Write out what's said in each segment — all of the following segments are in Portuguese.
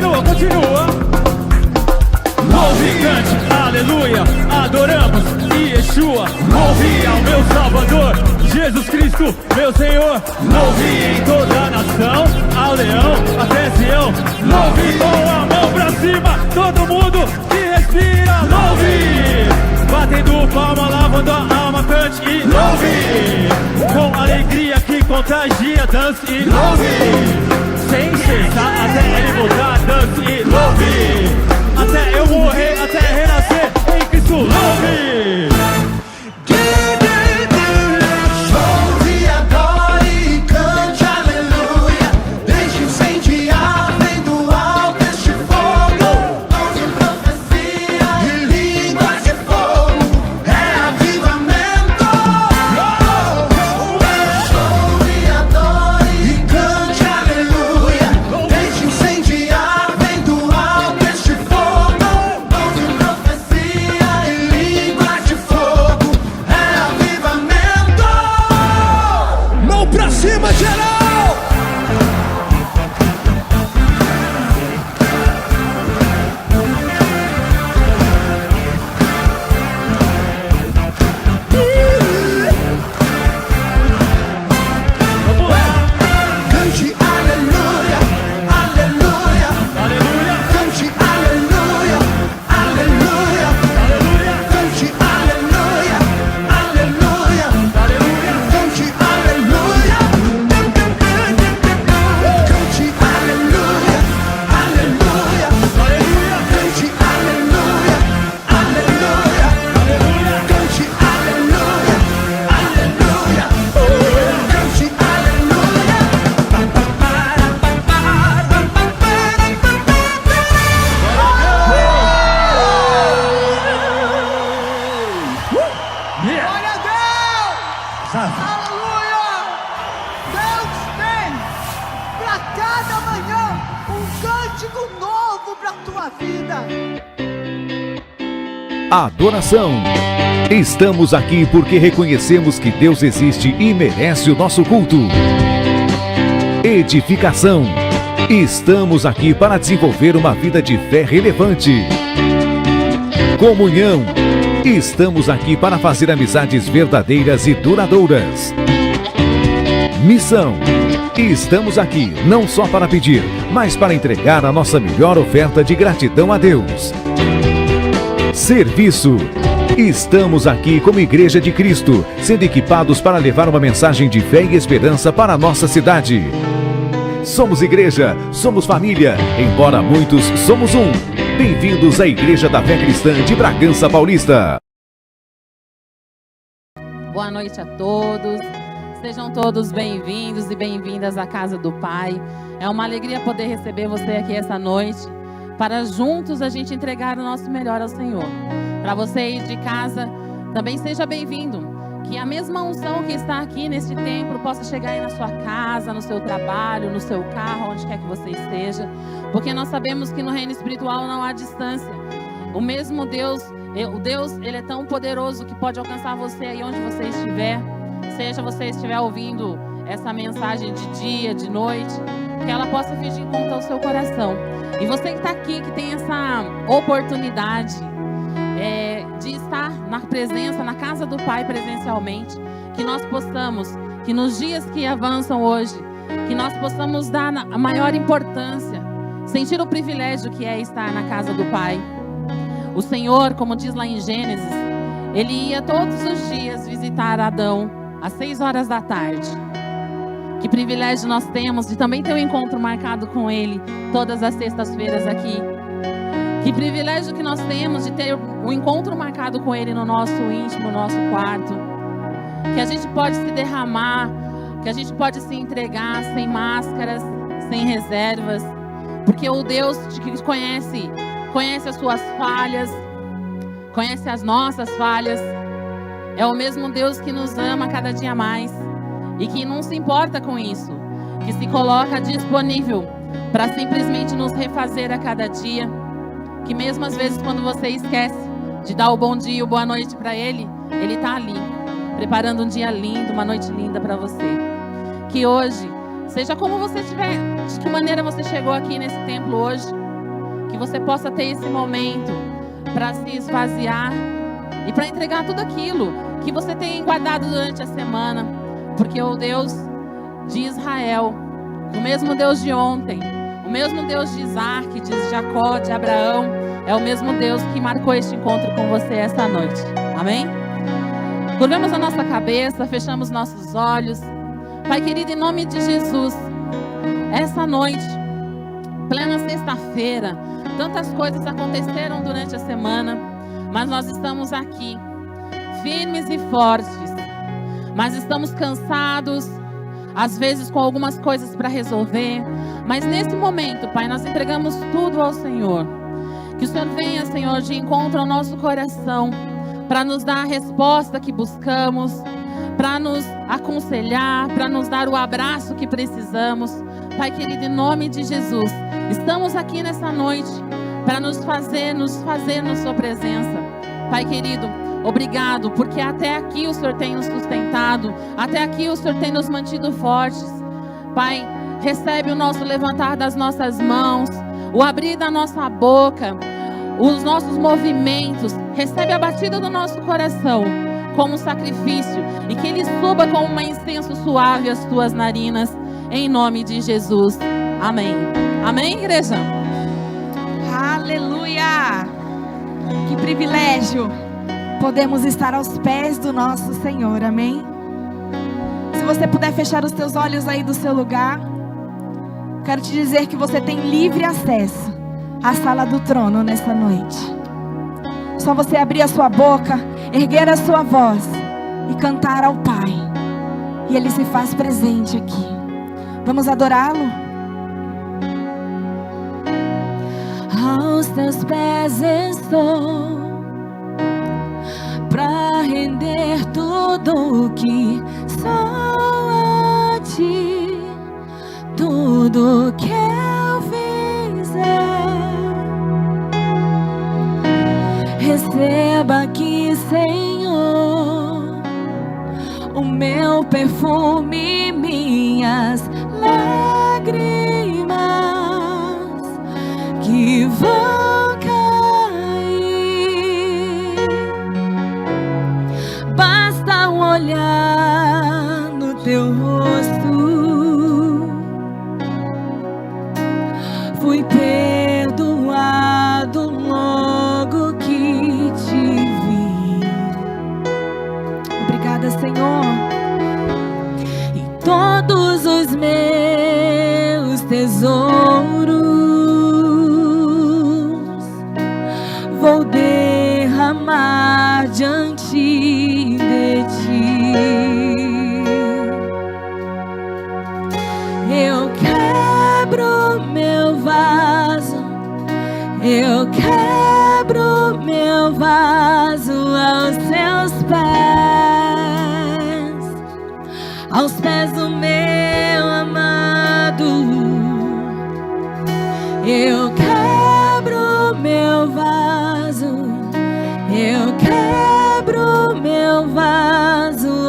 continua. Louve e cante, aleluia, adoramos Yeshua. Louve ao meu Salvador, Jesus Cristo, meu Senhor. Louve em toda a nação, ao leão, até Sião. Louve com a mão pra cima, todo mundo que respira. Louve, batendo palma, lavando a alma, cante e louve. Com alegria que contagia, dance e louve. Sem cessar até ele voltar, dance e louve. Até eu morrer, até renascer em Cristo, louve. Louve, adore e cante, aleluia. Deixe incendiar, vem do alto este fogo. Dons de profecia e línguas de fogo, é avivamento. Louve, adore e cante, aleluia. Deixe incendiar, vem do alto este fogo. Dons de profecia e línguas de fogo, é avivamento. Mão pra cima, geral! Vamos lá, Cante aleluia, aleluia. aleluia, Cante aleluia, aleluia. aleluia, Cante aleluia, aleluia. aleluia. Cante aleluia. Cante aleluia, aleluia. Aleluia, Cante aleluia, aleluia. aleluia, Cante aleluia, aleluia. Cante yeah. Glória a Deus! Aleluia! Deus tem para cada manhã um cântico novo para a tua vida. Adoração. Estamos aqui porque reconhecemos que Deus existe e merece o nosso culto. Edificação. Estamos aqui para desenvolver uma vida de fé relevante. Comunhão. Estamos aqui para fazer amizades verdadeiras e duradouras. Missão. Estamos aqui não só para pedir, mas para entregar a nossa melhor oferta de gratidão a Deus. Serviço. Estamos aqui como Igreja de Cristo, sendo equipados para levar uma mensagem de fé e esperança para a nossa cidade. Somos igreja, somos família, embora muitos somos um. Bem-vindos à Igreja da Fé Cristã de Bragança Paulista. Boa noite a todos. Sejam todos bem-vindos e bem-vindas à casa do Pai. É uma alegria poder receber você aqui essa noite, para juntos a gente entregar o nosso melhor ao Senhor. Para você aí de casa, também seja bem-vindo. Que a mesma unção que está aqui neste templo possa chegar aí na sua casa, no seu trabalho, no seu carro, onde quer que você esteja. Porque nós sabemos que no reino espiritual não há distância. O mesmo Deus, ele é tão poderoso que pode alcançar você aí onde você estiver. Seja você estiver ouvindo essa mensagem de dia, de noite, que ela possa vir de encontro ao seu coração. E você que está aqui, que tem essa oportunidade de estar na presença, na casa do Pai presencialmente, que nós possamos, que nos dias que avançam hoje, que nós possamos dar a maior importância, sentir o privilégio que é estar na casa do Pai. O Senhor, como diz lá em Gênesis, Ele ia todos os dias visitar Adão às 6 horas da tarde. Que privilégio nós temos de também ter um encontro marcado com Ele todas as sextas-feiras aqui. Que privilégio que nós temos de ter um encontro marcado com Ele no nosso íntimo, no nosso quarto. Que a gente pode se derramar, que a gente pode se entregar sem máscaras, sem reservas. Porque o Deus que conhece as suas falhas, conhece as nossas falhas. É o mesmo Deus que nos ama cada dia mais e que não se importa com isso, que se coloca disponível para simplesmente nos refazer a cada dia. Que mesmo às vezes quando você esquece de dar o bom dia, o boa noite para Ele, Ele está ali, preparando um dia lindo, uma noite linda para você. Que hoje, seja como você estiver, de que maneira você chegou aqui nesse templo hoje, que você possa ter esse momento para se esvaziar e para entregar tudo aquilo que você tem guardado durante a semana, porque o Deus de Israel, o mesmo Deus de ontem, o mesmo Deus de Isaac, de Jacó, de Abraão, é o mesmo Deus que marcou este encontro com você esta noite. Amém? Curvamos a nossa cabeça, fechamos nossos olhos. Pai querido, em nome de Jesus, essa noite, plena sexta-feira, tantas coisas aconteceram durante a semana, mas nós estamos aqui, firmes e fortes, mas estamos cansados, às vezes com algumas coisas para resolver, mas nesse momento, Pai, nós entregamos tudo ao Senhor. Que o Senhor venha, Senhor, de encontro ao nosso coração, para nos dar a resposta que buscamos, para nos aconselhar, para nos dar o abraço que precisamos. Pai querido, em nome de Jesus, estamos aqui nessa noite para nos fazer na sua presença. Pai querido, obrigado, porque até aqui o Senhor tem nos sustentado, até aqui o Senhor tem nos mantido fortes. Pai, recebe o nosso levantar das nossas mãos, o abrir da nossa boca, os nossos movimentos, recebe a batida do nosso coração como um sacrifício, e que ele suba como um incenso suave às tuas narinas, em nome de Jesus. Amém. Amém, igreja? Aleluia! Que privilégio podemos estar aos pés do nosso Senhor, amém? Se você puder fechar os teus olhos aí do seu lugar, quero te dizer que você tem livre acesso à sala do trono nessa noite. Só você abrir a sua boca, erguer a sua voz e cantar ao Pai, e Ele se faz presente aqui. Vamos adorá-lo? Aos teus pés estou, pra render tudo o que sou a ti, tudo que eu fizer. Receba aqui, Senhor, o meu perfume, minhas lágrimas que vão cair. Basta um olhar no teu rosto, fui perdoado logo que te vi. Obrigada, Senhor. E todos os meus tesouros vou derramar diante de ti. Eu quebro meu vaso, eu quebro meu vaso aos teus pés do meu amado. Eu quebro meu vaso, eu quebro meu vaso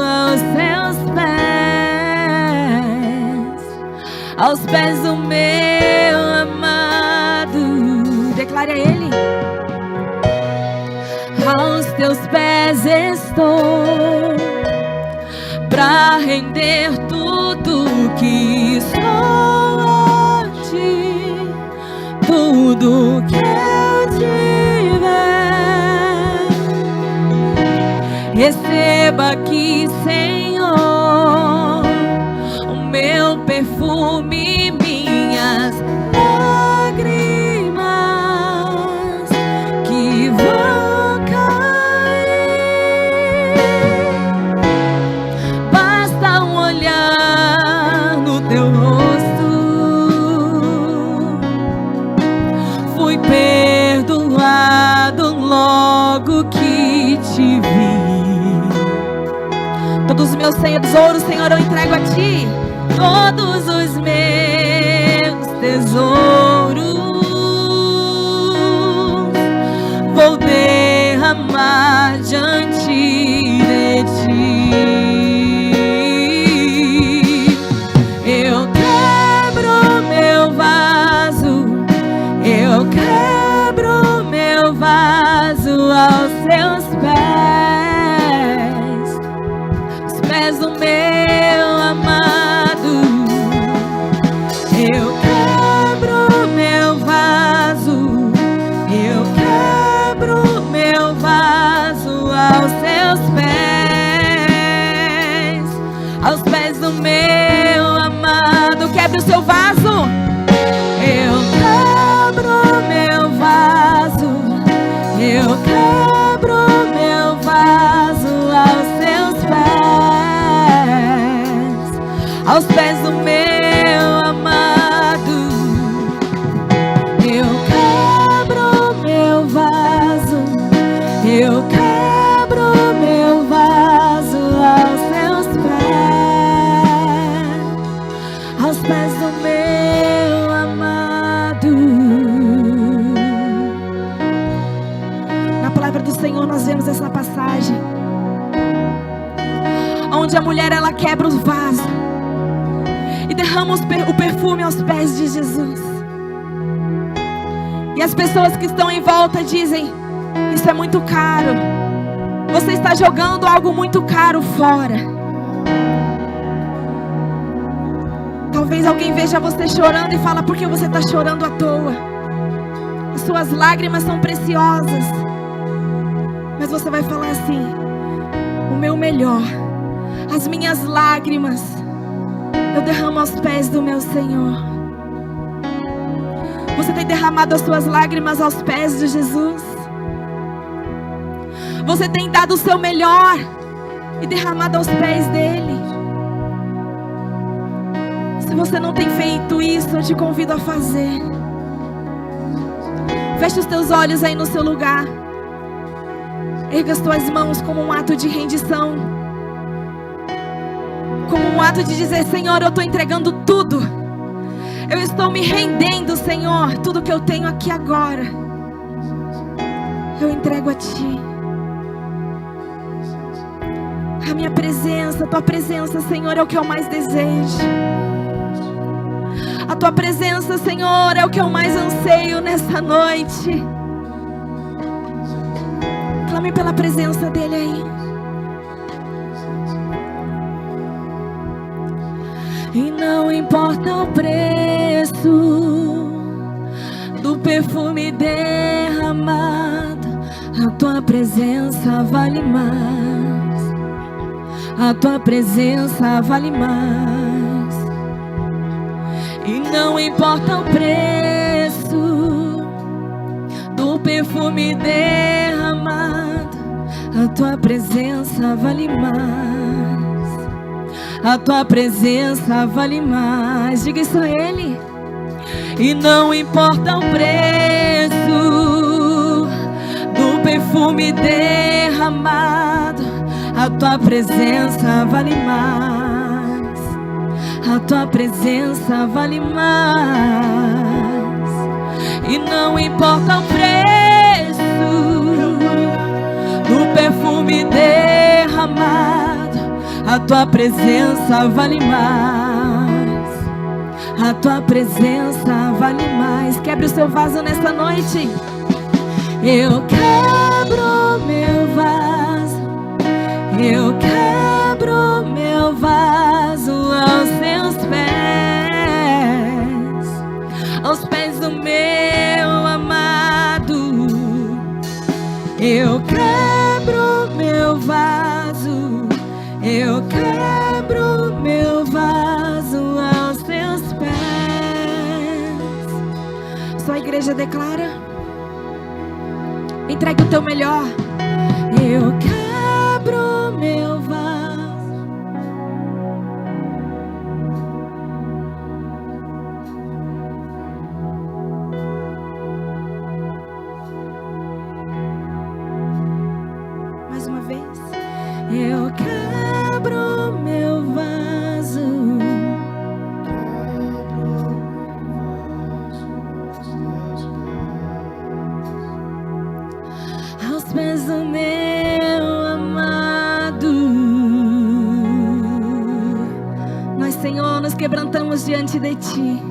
aos pés do meu amado. Declare a Ele. Aos teus pés estou, pra render tudo que sou a ti, tudo que eu tiver. Receba aqui, Senhor, o meu perfume, minhas lágrimas que vão cair. Basta um olhar no teu rosto, fui perdoado logo que te vi. Todos os meus tesouros, Senhor, eu entrego a ti. Todos os meus tesouros vou derramar diante de ti. Eu quebro meu vaso, eu quebro pés do meu amado. Quebre o seu vaso. Eu quebro meu vaso. Eu quebro meu vaso aos seus pés. Aos pés do meu amado. Eu quebro meu vaso. Eu quebro meu vaso aos seus pés. Aos pés do meu amado. Na palavra do Senhor nós vemos essa passagem onde a mulher ela quebra o vaso e derrama o perfume aos pés de Jesus. E as pessoas que estão em volta dizem: isso é muito caro. Você está jogando algo muito caro fora. Talvez alguém veja você chorando e fala: por que você está chorando à toa? As suas lágrimas são preciosas. Mas você vai falar assim: o meu melhor, as minhas lágrimas, eu derramo aos pés do meu Senhor. Você tem derramado as suas lágrimas aos pés de Jesus? Você tem dado o seu melhor e derramado aos pés dele? Se você não tem feito isso, eu te convido a fazer. Feche os teus olhos aí no seu lugar. Erga as tuas mãos como um ato de rendição, como um ato de dizer: Senhor, eu estou entregando tudo. Eu estou me rendendo, Senhor. Tudo que eu tenho aqui agora, eu entrego a Ti. A minha presença, a Tua presença, Senhor, é o que eu mais desejo. A Tua presença, Senhor, é o que eu mais anseio nessa noite. Clame pela presença dEle aí. E não importa o preço do perfume derramado, a Tua presença vale mais. A Tua presença vale mais. E não importa o preço do perfume derramado, a Tua presença vale mais. A Tua presença vale mais. Diga isso a Ele. E não importa o preço do perfume derramado, a Tua presença vale mais. A Tua presença vale mais. E não importa o preço do perfume derramado, a Tua presença vale mais. A Tua presença vale mais. Quebre o seu vaso nessa noite. Eu quebro meu vaso. Eu quebro meu vaso aos Seus pés. Aos pés do meu amado. Eu quebro meu vaso. Eu quebro meu vaso aos Teus pés. Só a igreja declara. Entregue o teu melhor. Eu quebro meu vaso. Mais uma vez. Eu quebro meu vaso. Aos pés do meu amado. Nós, Senhor, nos quebrantamos diante de Ti.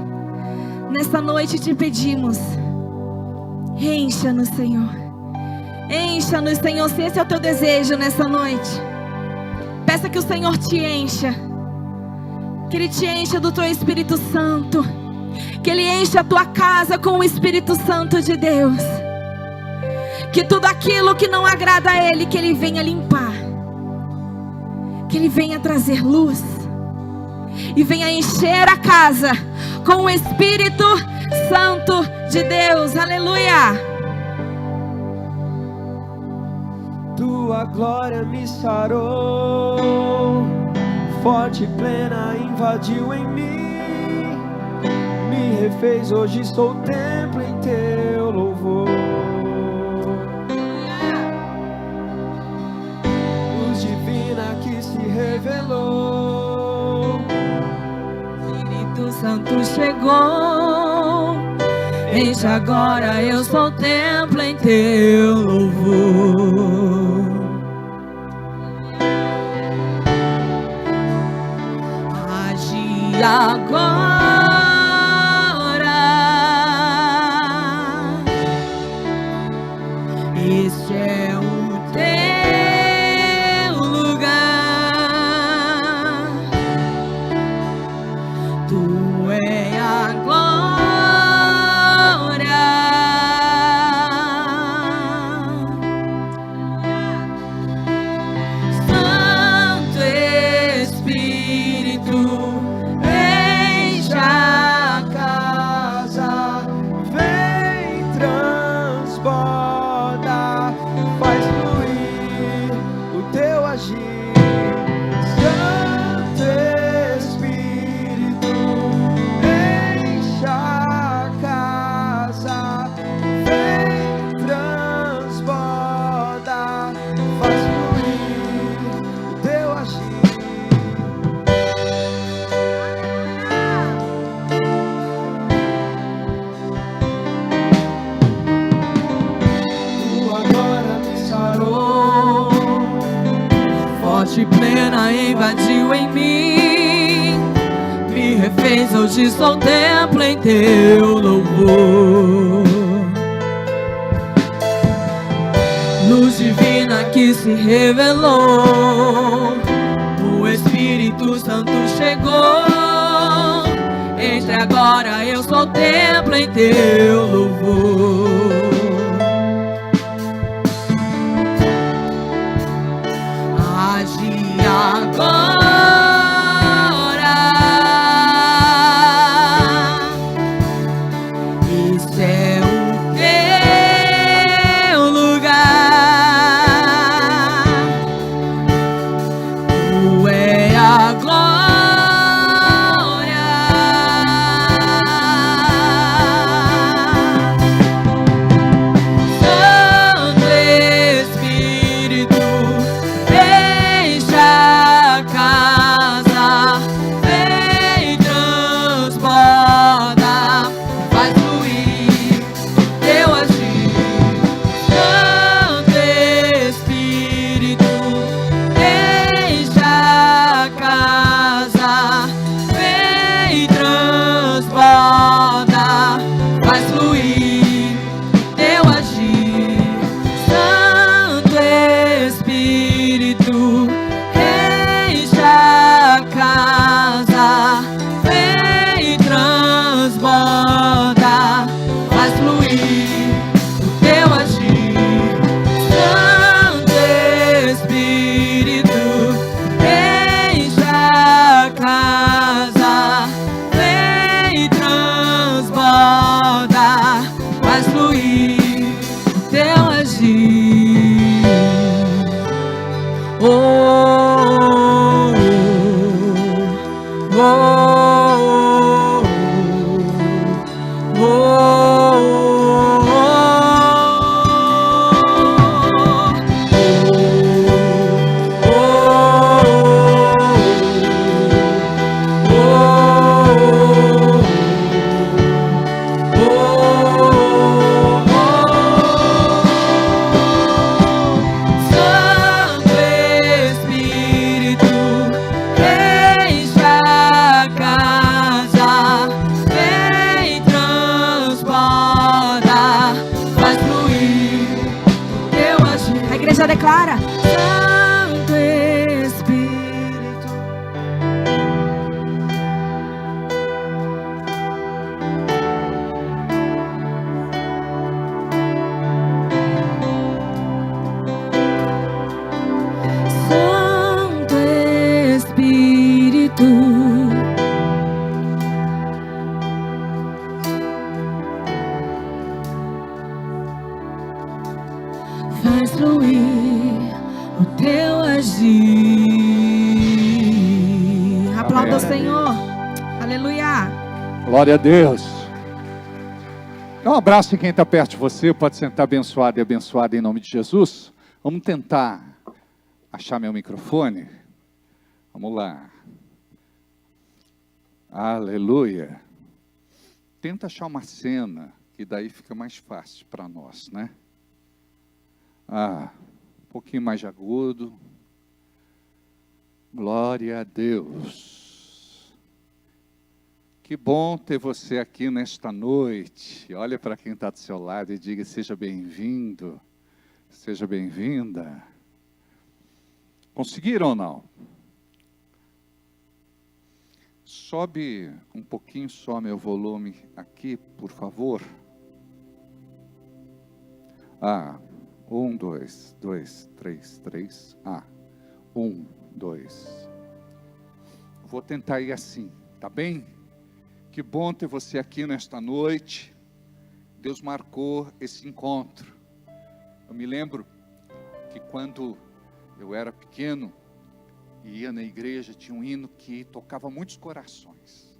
Nessa noite te pedimos: encha-nos, Senhor. Encha-nos, Senhor, se esse é o Teu desejo nessa noite. Peça que o Senhor te encha. Que Ele te encha do Teu Espírito Santo. Que Ele encha a tua casa com o Espírito Santo de Deus. Que tudo aquilo que não agrada a Ele, que Ele venha limpar. Que Ele venha trazer luz. e venha encher a casa com o Espírito Santo de Deus. Aleluia. Tua glória me sarou, forte e plena invadiu em mim, me refez, hoje sou templo em teu louvor. Luz divina que se revelou, Espírito Santo chegou, enche agora, eu sou templo em teu louvor. Age agora, este é o teu lugar, tu é a glória. Santo Espírito, enche a casa, vem transborda, faz fluir o teu agir. Santo Espírito, enche a casa, vem transborda, faz fluir o teu agir. Tu agora me sarou, forte e plena invadiu em mim, me refez, hoje sou templo em teu louvor. Luz divina que se revelou, o Espírito Santo chegou, entre agora, eu sou templo em teu louvor. Age agora, este é o teu lugar, tu é a glória. Santo Espírito, enche a casa, vem transborda, faz fluir teu agir. Santo Espírito, enche a casa, vem transborda, faz fluir teu agir. Santo Espírito, enche a casa, vem transborda, faz fluir o teu agir. Santo Espírito, enche a casa, vem transborda, faz fluir o teu agir. Oh, oh, oh, Santo Espírito, enche a casa. Aplauda o Senhor. Aleluia. Glória a Deus. Dá um abraço em quem está perto de você. Pode sentar abençoado e abençoada em nome de Jesus. Vamos tentar achar meu microfone. Vamos lá. Aleluia. Tenta achar uma cena, que daí fica mais fácil para nós, né? Um pouquinho mais de agudo. Glória a Deus. Que bom ter você aqui nesta noite. Olha para quem está do seu lado e diga: seja bem-vindo, seja bem-vinda. Conseguiram ou não? Sobe um pouquinho só meu volume aqui, por favor. 1, 2, 2, 3, 3. 1, 2. Vou tentar ir assim, tá bem? Que bom ter você aqui nesta noite. Deus marcou esse encontro. Eu me lembro que quando eu era pequeno e ia na igreja, tinha um hino que tocava muitos corações,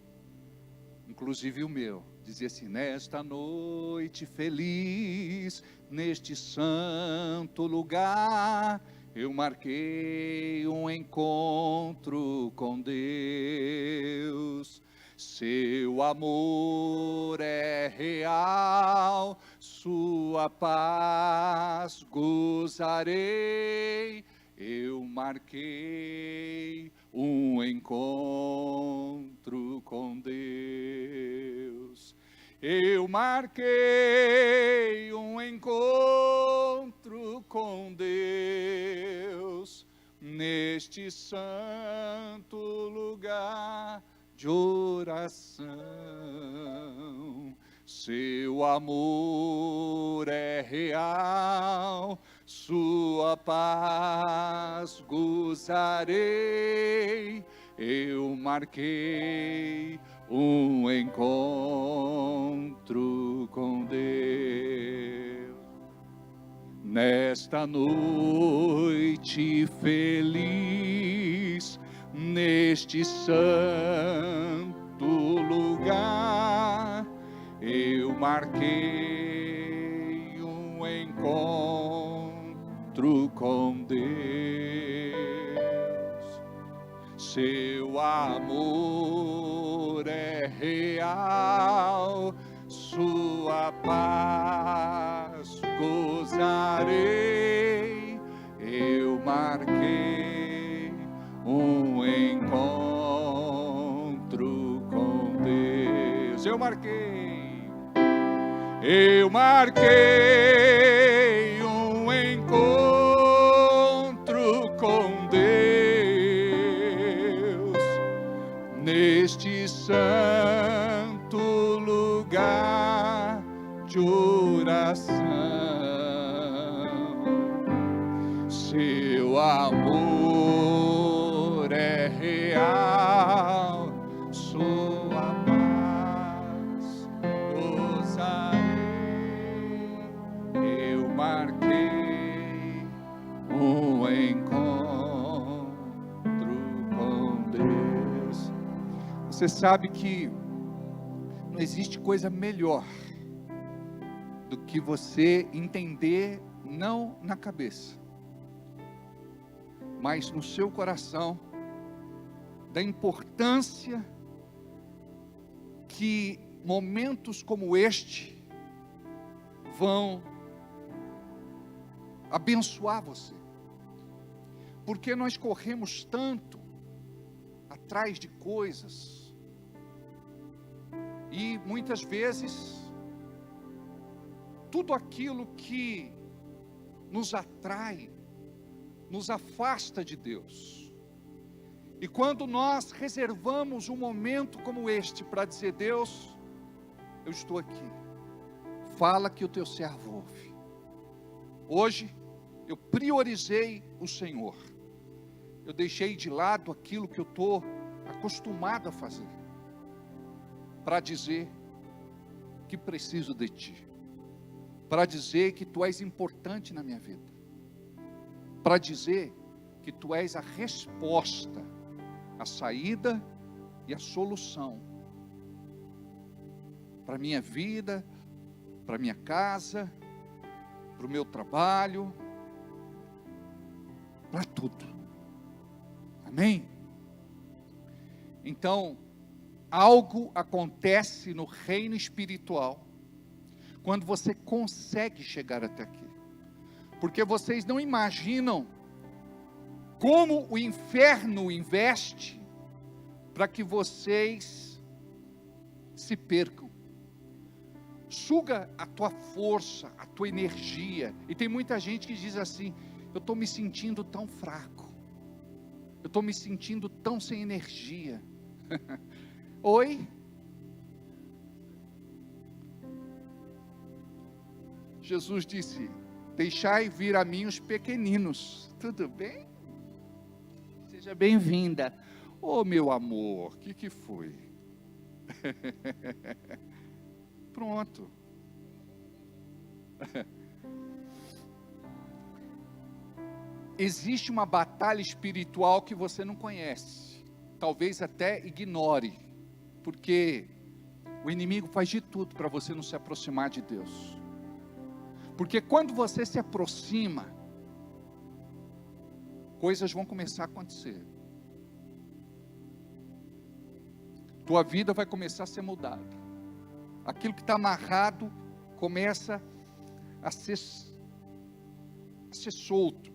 inclusive o meu. Dizia assim: nesta noite feliz, neste santo lugar, eu marquei um encontro com Deus. Seu amor é real, sua paz gozarei. Eu marquei um encontro com Deus. Eu marquei um encontro com Deus neste santo lugar de oração. Seu amor é real, sua paz gozarei. Eu marquei um encontro com Deus. Nesta noite feliz, neste santo lugar, eu marquei um encontro com Deus. Seu amor é real, sua paz gozarei. Eu marquei um encontro com Deus. Eu marquei um encontro com Deus neste santo lugar de oração. Seu amor é real, sua paz gozarei. Eu marquei um encontro com Deus. Você sabe que não existe coisa melhor do que você entender, não na cabeça, mas no seu coração, da importância que momentos como este vão abençoar você. Porque nós corremos tanto atrás de coisas e muitas vezes tudo aquilo que nos atrai nos afasta de Deus. E quando nós reservamos um momento como este para dizer: Deus, eu estou aqui, fala que o teu servo ouve. Hoje eu priorizei o Senhor, eu deixei de lado aquilo que eu estou acostumado a fazer, para dizer que preciso de Ti, para dizer que Tu és importante na minha vida, para dizer que Tu és a resposta, a saída e a solução para a minha vida, para a minha casa, para o meu trabalho, para tudo. Amém? Então, algo acontece no reino espiritual quando você consegue chegar até aqui. Porque vocês não imaginam como o inferno investe para que vocês se percam. Suga a tua força, a tua energia. E tem muita gente que diz assim: eu estou me sentindo tão fraco, eu estou me sentindo tão sem energia. Oi? Jesus disse: deixai vir a mim os pequeninos. Tudo bem? Seja bem-vinda. Oh, meu amor, o que foi? Pronto. Existe uma batalha espiritual que você não conhece, talvez até ignore, porque o inimigo faz de tudo para você não se aproximar de Deus. Porque quando você se aproxima, coisas vão começar a acontecer. Tua vida vai começar a ser mudada. Aquilo que está amarrado começa a ser solto.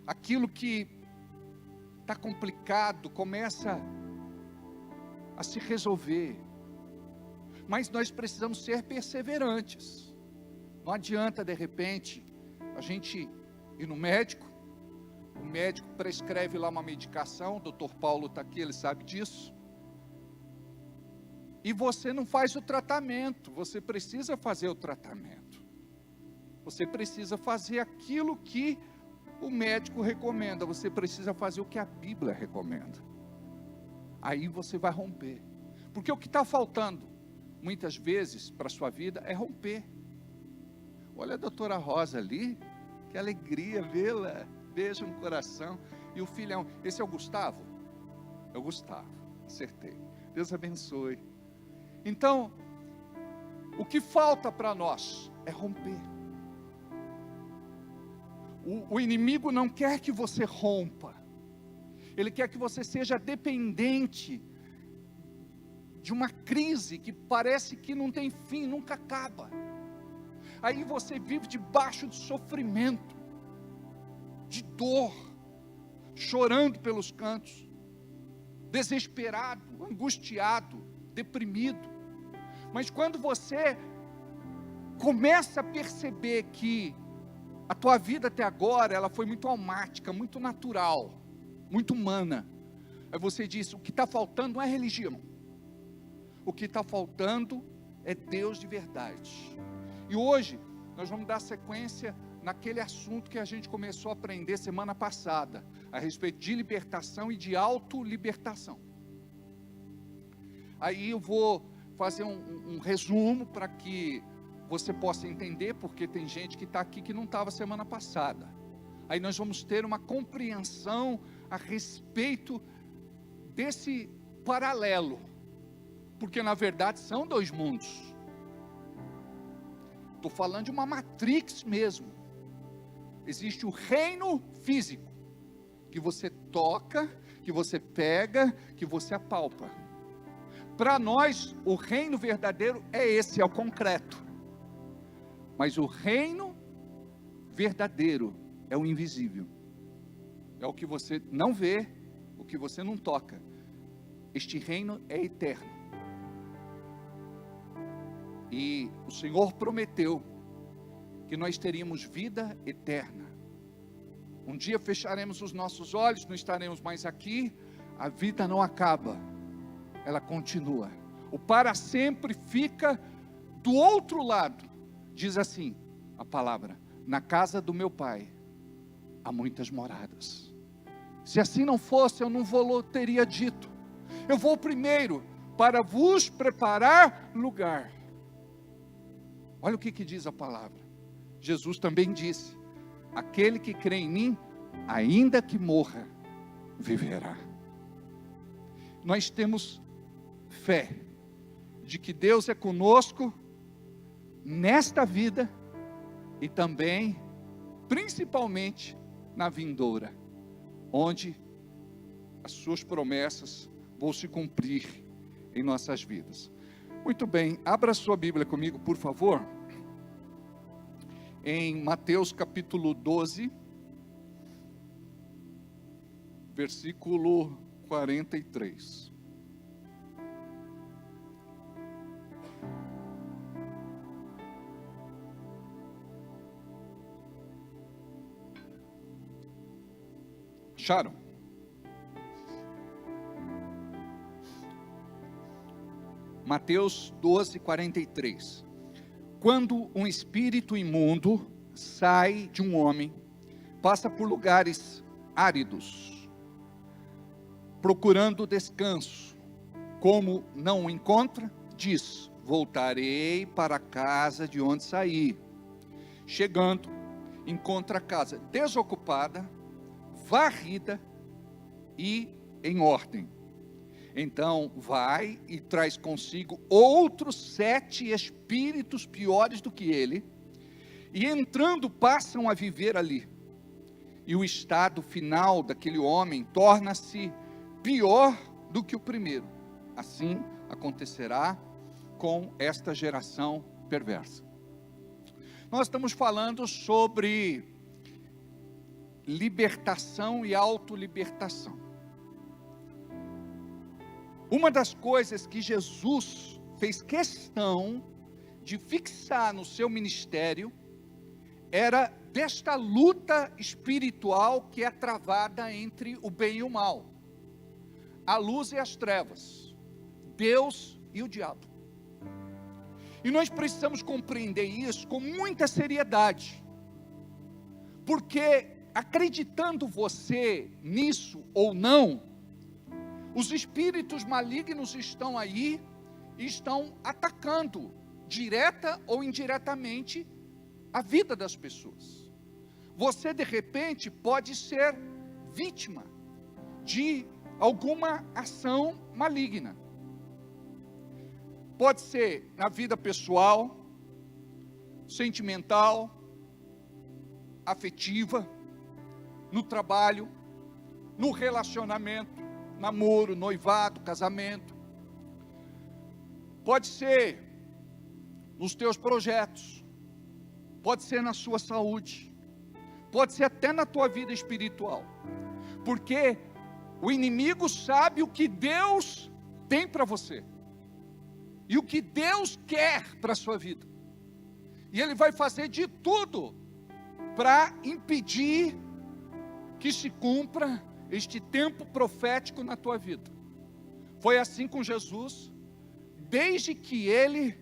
Aquilo que está complicado começa a se resolver. Mas nós precisamos ser perseverantes. Não adianta de repente a gente ir no médico, o médico prescreve lá uma medicação, o doutor Paulo está aqui, ele sabe disso, e você não faz o tratamento. Você precisa fazer o tratamento, você precisa fazer aquilo que o médico recomenda, você precisa fazer o que a Bíblia recomenda. Aí você vai romper, porque o que está faltando muitas vezes para a sua vida é romper. Olha a doutora Rosa ali, que alegria vê-la, beijo no coração. E o filhão, esse é o Gustavo? É o Gustavo, acertei. Deus abençoe. Então, o que falta para nós é romper. O inimigo não quer que você rompa, ele quer que você seja dependente de uma crise que parece que não tem fim, nunca acaba. Aí você vive debaixo de sofrimento, de dor, chorando pelos cantos, desesperado, angustiado, deprimido. Mas quando você começa a perceber que a tua vida até agora, ela foi muito almática, muito natural, muito humana, aí você diz: o que está faltando não é religião, o que está faltando é Deus de verdade. E hoje, nós vamos dar sequência naquele assunto que a gente começou a aprender semana passada, a respeito de libertação e de autolibertação. Aí eu vou fazer um resumo para que você possa entender, porque tem gente que está aqui que não estava semana passada. Aí nós vamos ter uma compreensão a respeito desse paralelo, porque na verdade são dois mundos. Estou falando de uma matrix mesmo. Existe o reino físico, que você toca, que você pega, que você apalpa. Para nós, o reino verdadeiro é esse, é o concreto. Mas o reino verdadeiro é o invisível. É o que você não vê, o que você não toca. Este reino é eterno. E o Senhor prometeu que nós teríamos vida eterna. Um dia fecharemos os nossos olhos, não estaremos mais aqui. A vida não acaba, ela continua. O para sempre fica do outro lado. Diz assim a palavra: na casa do meu Pai há muitas moradas. Se assim não fosse, eu não teria dito: eu vou primeiro para vos preparar lugar. Olha o que diz a palavra. Jesus também disse: aquele que crê em mim, ainda que morra, viverá. nós temos fé de que Deus é conosco nesta vida e também, principalmente, na vindoura, onde as suas promessas vão se cumprir em nossas vidas. Muito bem, abra sua Bíblia comigo, por favor, em Mateus capítulo 12, versículo 43. Acharam? Mateus 12, 43. Quando um espírito imundo sai de um homem, passa por lugares áridos, procurando descanso. Como não o encontra, diz: voltarei para a casa de onde saí. Chegando, encontra a casa desocupada, varrida e em ordem. Então vai e traz consigo outros 7 espíritos piores do que ele, e entrando passam a viver ali. E o estado final daquele homem torna-se pior do que o primeiro. Assim acontecerá com esta geração perversa. Nós estamos falando sobre libertação e autolibertação. Uma das coisas que Jesus fez questão de fixar no seu ministério era desta luta espiritual que é travada entre o bem e o mal, a luz e as trevas, Deus e o diabo. E nós precisamos compreender isso com muita seriedade, porque acreditando você nisso ou não, os espíritos malignos estão aí e estão atacando, direta ou indiretamente, a vida das pessoas. Você de repente pode ser vítima de alguma ação maligna. Pode ser na vida pessoal, sentimental, afetiva, no trabalho, no relacionamento, namoro, noivado, casamento. Pode ser nos teus projetos, pode ser na sua saúde, pode ser até na tua vida espiritual, porque o inimigo sabe o que Deus tem para você, e o que Deus quer para a sua vida, e ele vai fazer de tudo para impedir que se cumpra este tempo profético na tua vida. Foi assim com Jesus, desde que ele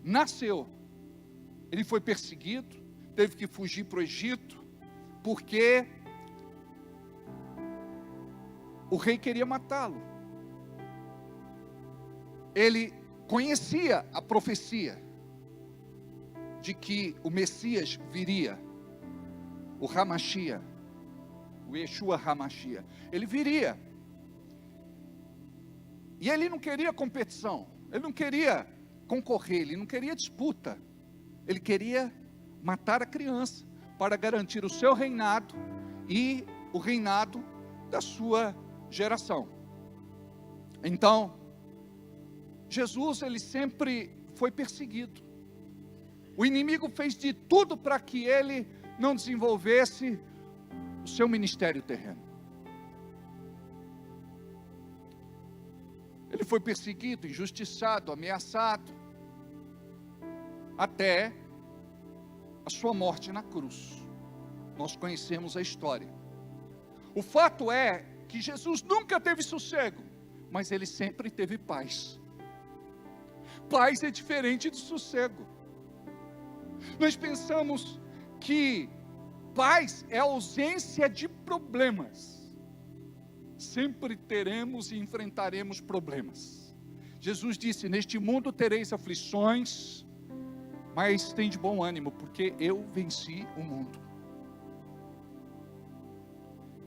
nasceu. Ele foi perseguido, teve que fugir para o Egito, porque o rei queria matá-lo. Ele conhecia a profecia de que o Messias viria, o Hamashia, o Yeshua Hamashia, ele viria. E ele não queria competição, ele não queria concorrer, ele não queria disputa, ele queria matar a criança, para garantir o seu reinado e o reinado da sua geração. Então, Jesus, ele sempre foi perseguido. O inimigo fez de tudo para que ele não desenvolvesse o seu ministério terreno. Ele foi perseguido, injustiçado, ameaçado, até a sua morte na cruz. Nós conhecemos a história. O fato é que Jesus nunca teve sossego, mas ele sempre teve paz. Paz é diferente de sossego. Nós pensamos que paz é ausência de problemas. Sempre teremos e enfrentaremos problemas. Jesus disse: neste mundo tereis aflições, mas tem de bom ânimo, porque eu venci o mundo.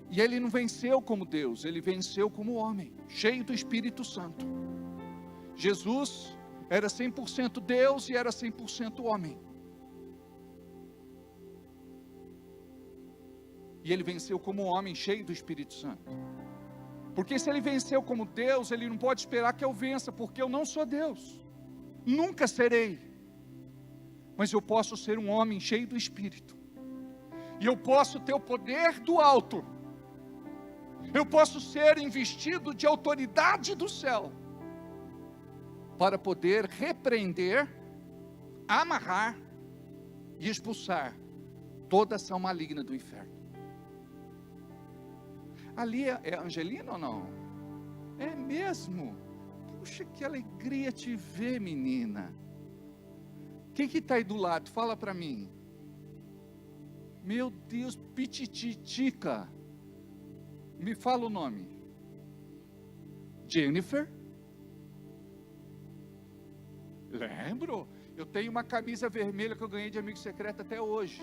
E ele não venceu como Deus, ele venceu como homem, cheio do Espírito Santo. Jesus era 100% Deus e era 100% homem. E ele venceu como homem, cheio do Espírito Santo. Porque se ele venceu como Deus, ele não pode esperar que eu vença, porque eu não sou Deus. Nunca serei. Mas eu posso ser um homem cheio do Espírito. E eu posso ter o poder do alto. Eu posso ser investido de autoridade do céu. Para poder repreender, amarrar e expulsar toda ação maligna do inferno. Ali é Angelina ou não? É mesmo? Puxa, que alegria te ver, menina. Quem que está aí do lado? Fala para mim. Meu Deus, Pitititica. Me fala o nome. Jennifer? Lembro. Eu tenho uma camisa vermelha que eu ganhei de amigo secreto até hoje.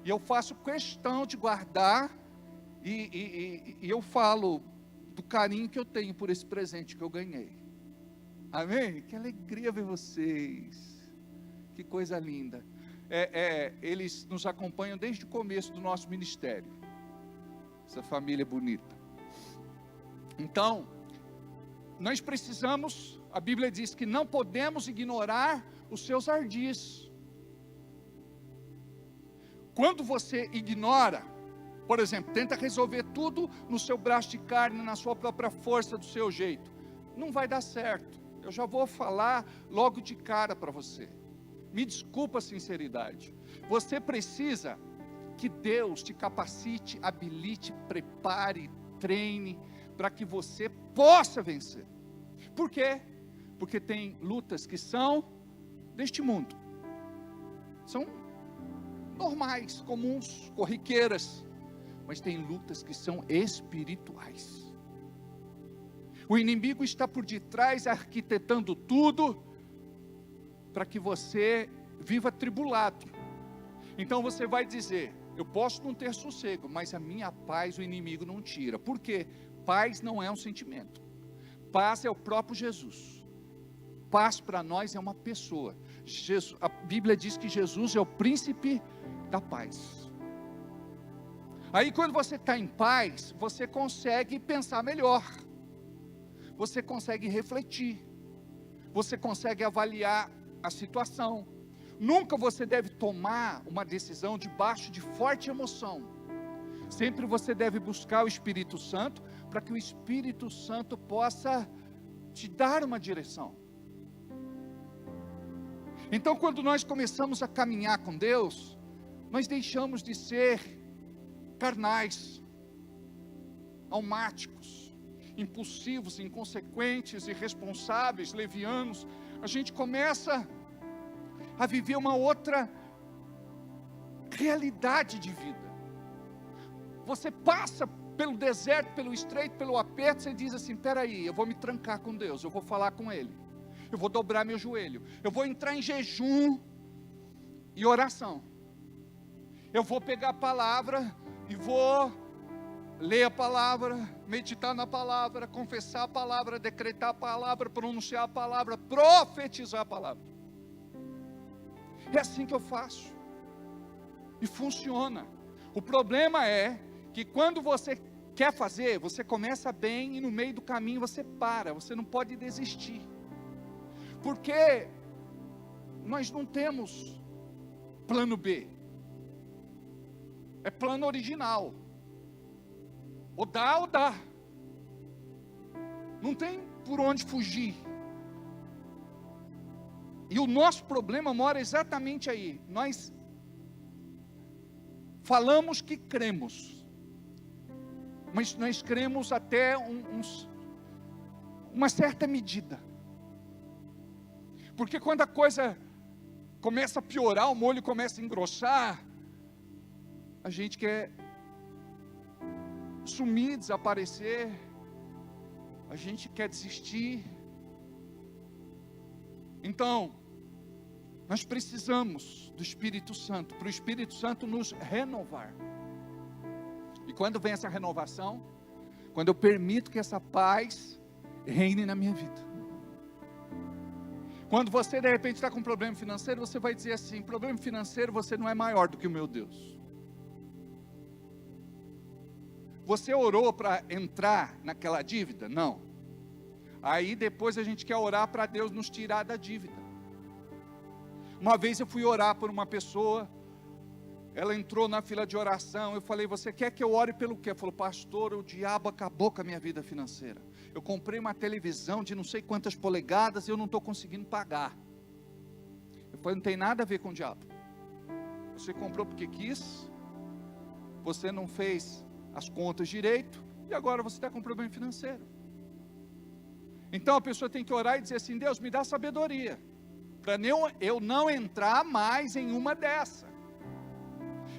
E eu faço questão de guardar. E eu falo do carinho que eu tenho por esse presente que eu ganhei. Amém? Que alegria ver vocês. Que coisa linda. Eles nos acompanham desde o começo do nosso ministério. Essa família bonita. Então, nós precisamos, a Bíblia diz que não podemos ignorar os seus ardis. Quando você ignora, por exemplo, tenta resolver tudo no seu braço de carne, na sua própria força, do seu jeito, não vai dar certo. Eu já vou falar logo de cara para você. Me desculpa a sinceridade. Você precisa que Deus te capacite, habilite, prepare, treine, para que você possa vencer. Por quê? Porque tem lutas que são deste mundo. São normais, comuns, corriqueiras. Mas tem lutas que são espirituais. O inimigo está por detrás, arquitetando tudo, para que você viva atribulado. Então você vai dizer, eu posso não ter sossego, mas a minha paz o inimigo não tira. Por quê? Paz não é um sentimento. Paz é o próprio Jesus. Paz para nós é uma pessoa. A Bíblia diz que Jesus é o príncipe da paz. Aí quando você está em paz, você consegue pensar melhor. Você consegue refletir. Você consegue avaliar a situação. Nunca você deve tomar uma decisão debaixo de forte emoção. Sempre você deve buscar o Espírito Santo, para que o Espírito Santo possa te dar uma direção. Então quando nós começamos a caminhar com Deus, nós deixamos de ser carnais, almáticos, impulsivos, inconsequentes, irresponsáveis, levianos. A gente começa a viver uma outra realidade de vida. Você passa pelo deserto, pelo estreito, pelo aperto, você diz assim, peraí, eu vou me trancar com Deus, eu vou falar com Ele, eu vou dobrar meu joelho, eu vou entrar em jejum e oração, eu vou pegar a palavra e vou ler a palavra, meditar na palavra, confessar a palavra, decretar a palavra, pronunciar a palavra, profetizar a palavra. É assim que eu faço. E funciona. O problema é que quando você quer fazer, você começa bem e no meio do caminho você para, você não pode desistir. Porque nós não temos plano B. É plano original. Ou dá ou dá. Não tem por onde fugir. E o nosso problema mora exatamente aí. Nós falamos que cremos, mas nós cremos até uma certa medida. Porque quando a coisa começa a piorar, o molho começa a engrossar, a gente quer sumir, desaparecer, a gente quer desistir. Então, nós precisamos do Espírito Santo, para o Espírito Santo nos renovar. E quando vem essa renovação? Quando eu permito que essa paz reine na minha vida. Quando você de repente está com um problema financeiro, você vai dizer assim: problema financeiro, você não é maior do que o meu Deus. Você orou para entrar naquela dívida? Não. Aí depois a gente quer orar para Deus nos tirar da dívida. Uma vez eu fui orar por uma pessoa, ela entrou na fila de oração, eu falei: você quer que eu ore pelo quê? Ela falou: pastor, o diabo acabou com a minha vida financeira. Eu comprei uma televisão de não sei quantas polegadas e eu não estou conseguindo pagar. Eu falei: não tem nada a ver com o diabo. Você comprou porque quis, você não fez as contas direito, e agora você está com problema financeiro. Então a pessoa tem que orar e dizer assim: Deus, me dá sabedoria, para eu não entrar mais em uma dessa.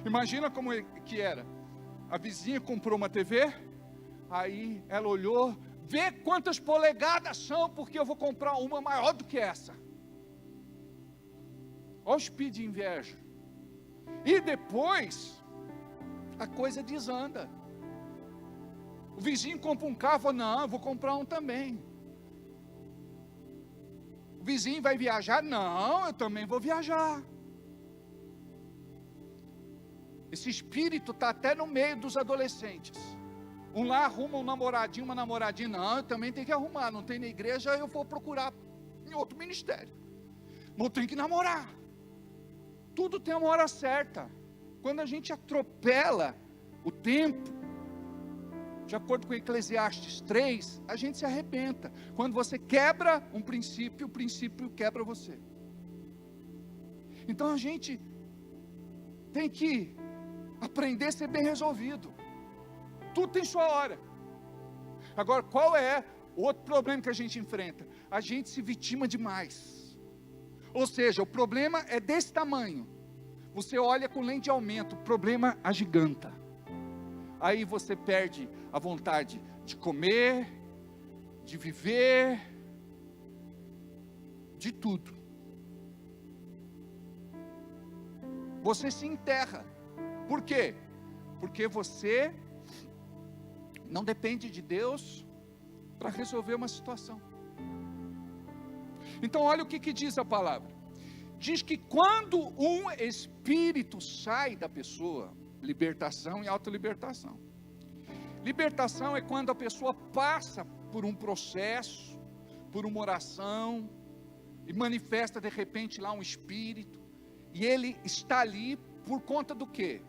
Imagina como que era. A vizinha comprou uma TV, aí ela olhou, vê quantas polegadas são, porque eu vou comprar uma maior do que essa. Olha o espírito de inveja. E depois, a coisa desanda. O vizinho compra um carro, fala: não, eu vou comprar um também. O vizinho vai viajar? Não, eu também vou viajar. Esse espírito está até no meio dos adolescentes. Um lá arruma um namoradinho, uma namoradinha. Não, eu também tenho que arrumar. Não tem na igreja, eu vou procurar em outro ministério. Mas eu tenho que namorar. Tudo tem uma hora certa. Quando a gente atropela o tempo, de acordo com Eclesiastes 3, a gente se arrebenta. Quando você quebra um princípio, o princípio quebra você. Então a gente tem que aprender a ser bem resolvido. Tudo tem sua hora. Agora, qual é o outro problema que a gente enfrenta? A gente se vitima demais. Ou seja, o problema é desse tamanho. Você olha com lente de aumento, o problema agiganta. Aí você perde a vontade de comer, de viver, de tudo. Você se enterra. Por quê? Porque você não depende de Deus para resolver uma situação. Então olha o que diz a palavra. Diz que quando um espírito sai da pessoa, libertação e autolibertação. Libertação é quando a pessoa passa por um processo, por uma oração, e manifesta de repente lá um espírito, e ele está ali por conta do quê?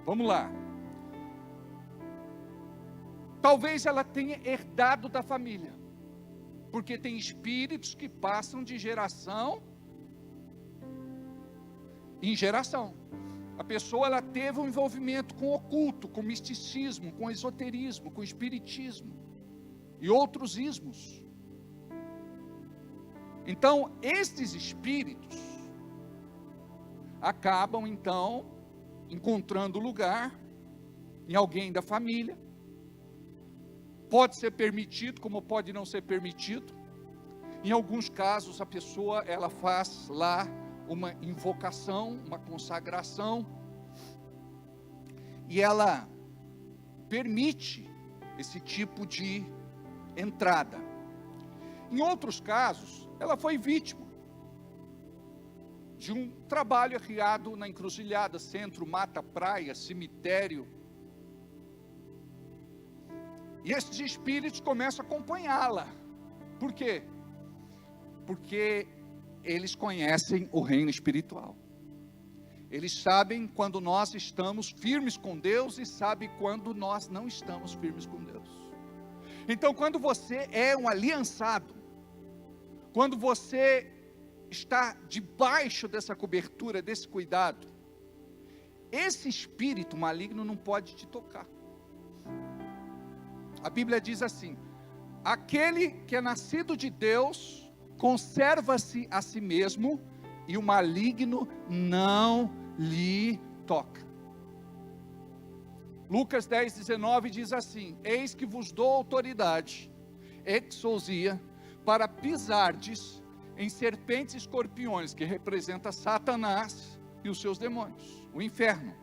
Vamos lá. Talvez ela tenha herdado da família, porque tem espíritos que passam de geração em geração. A pessoa ela teve um envolvimento com o oculto, com o misticismo, com o esoterismo, com o espiritismo e outros ismos. Então, estes espíritos acabam então encontrando lugar em alguém da família. Pode ser permitido, como pode não ser permitido. Em alguns casos a pessoa ela faz lá uma invocação, uma consagração, e ela permite esse tipo de entrada. Em outros casos, ela foi vítima de um trabalho errado na encruzilhada, centro, mata, praia, cemitério. E esses espíritos começam a acompanhá-la. Por quê? Porque eles conhecem o reino espiritual. Eles sabem quando nós estamos firmes com Deus e sabem quando nós não estamos firmes com Deus. Então, quando você é um aliançado, quando você está debaixo dessa cobertura, desse cuidado, esse espírito maligno não pode te tocar. A Bíblia diz assim: aquele que é nascido de Deus conserva-se a si mesmo, e o maligno não lhe toca. Lucas 10:19 diz assim: eis que vos dou autoridade, exousia, para pisardes em serpentes e escorpiões, que representa Satanás e os seus demônios, o inferno.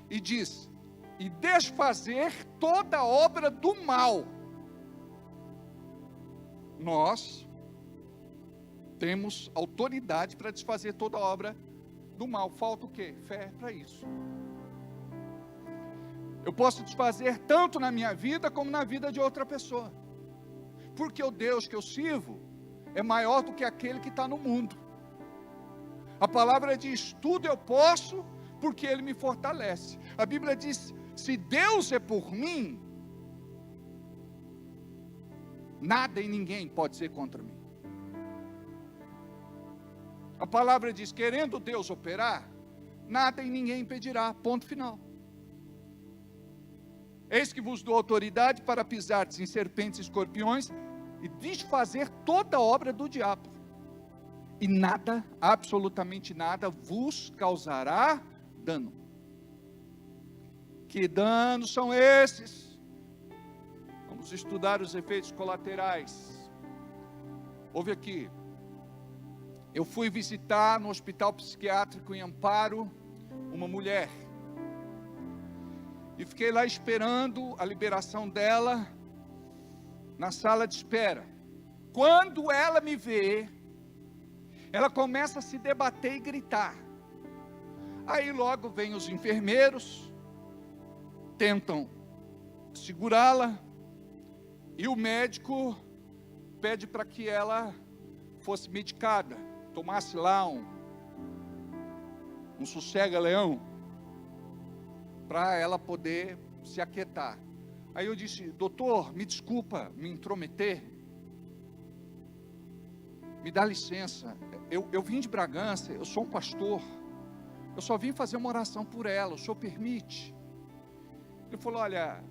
E diz: e desfazer toda obra do mal. Nós temos autoridade para desfazer toda obra do mal. Falta o quê? Fé para isso. Eu posso desfazer tanto na minha vida como na vida de outra pessoa. Porque o Deus que eu sirvo é maior do que aquele que está no mundo. A palavra diz, tudo eu posso porque Ele me fortalece. A Bíblia diz, se Deus é por mim, nada e ninguém pode ser contra mim. A palavra diz, querendo Deus operar, nada e ninguém impedirá, ponto final. Eis que vos dou autoridade para pisardes em serpentes e escorpiões e desfazer toda a obra do diabo. E nada, absolutamente nada, vos causará dano. Que danos são esses? Vamos estudar os efeitos colaterais. Ouve aqui. Eu fui visitar no hospital psiquiátrico em Amparo uma mulher. E fiquei lá esperando a liberação dela na sala de espera. Quando ela me vê, ela começa a se debater e gritar. Aí logo vem os enfermeiros, tentam segurá-la, e o médico pede para que ela fosse medicada, tomasse lá um sossega-leão, para ela poder se aquietar. Aí eu disse, doutor, me desculpa me intrometer, me dá licença, eu vim de Bragança, eu sou um pastor, eu só vim fazer uma oração por ela, o senhor permite? Ele falou, olha,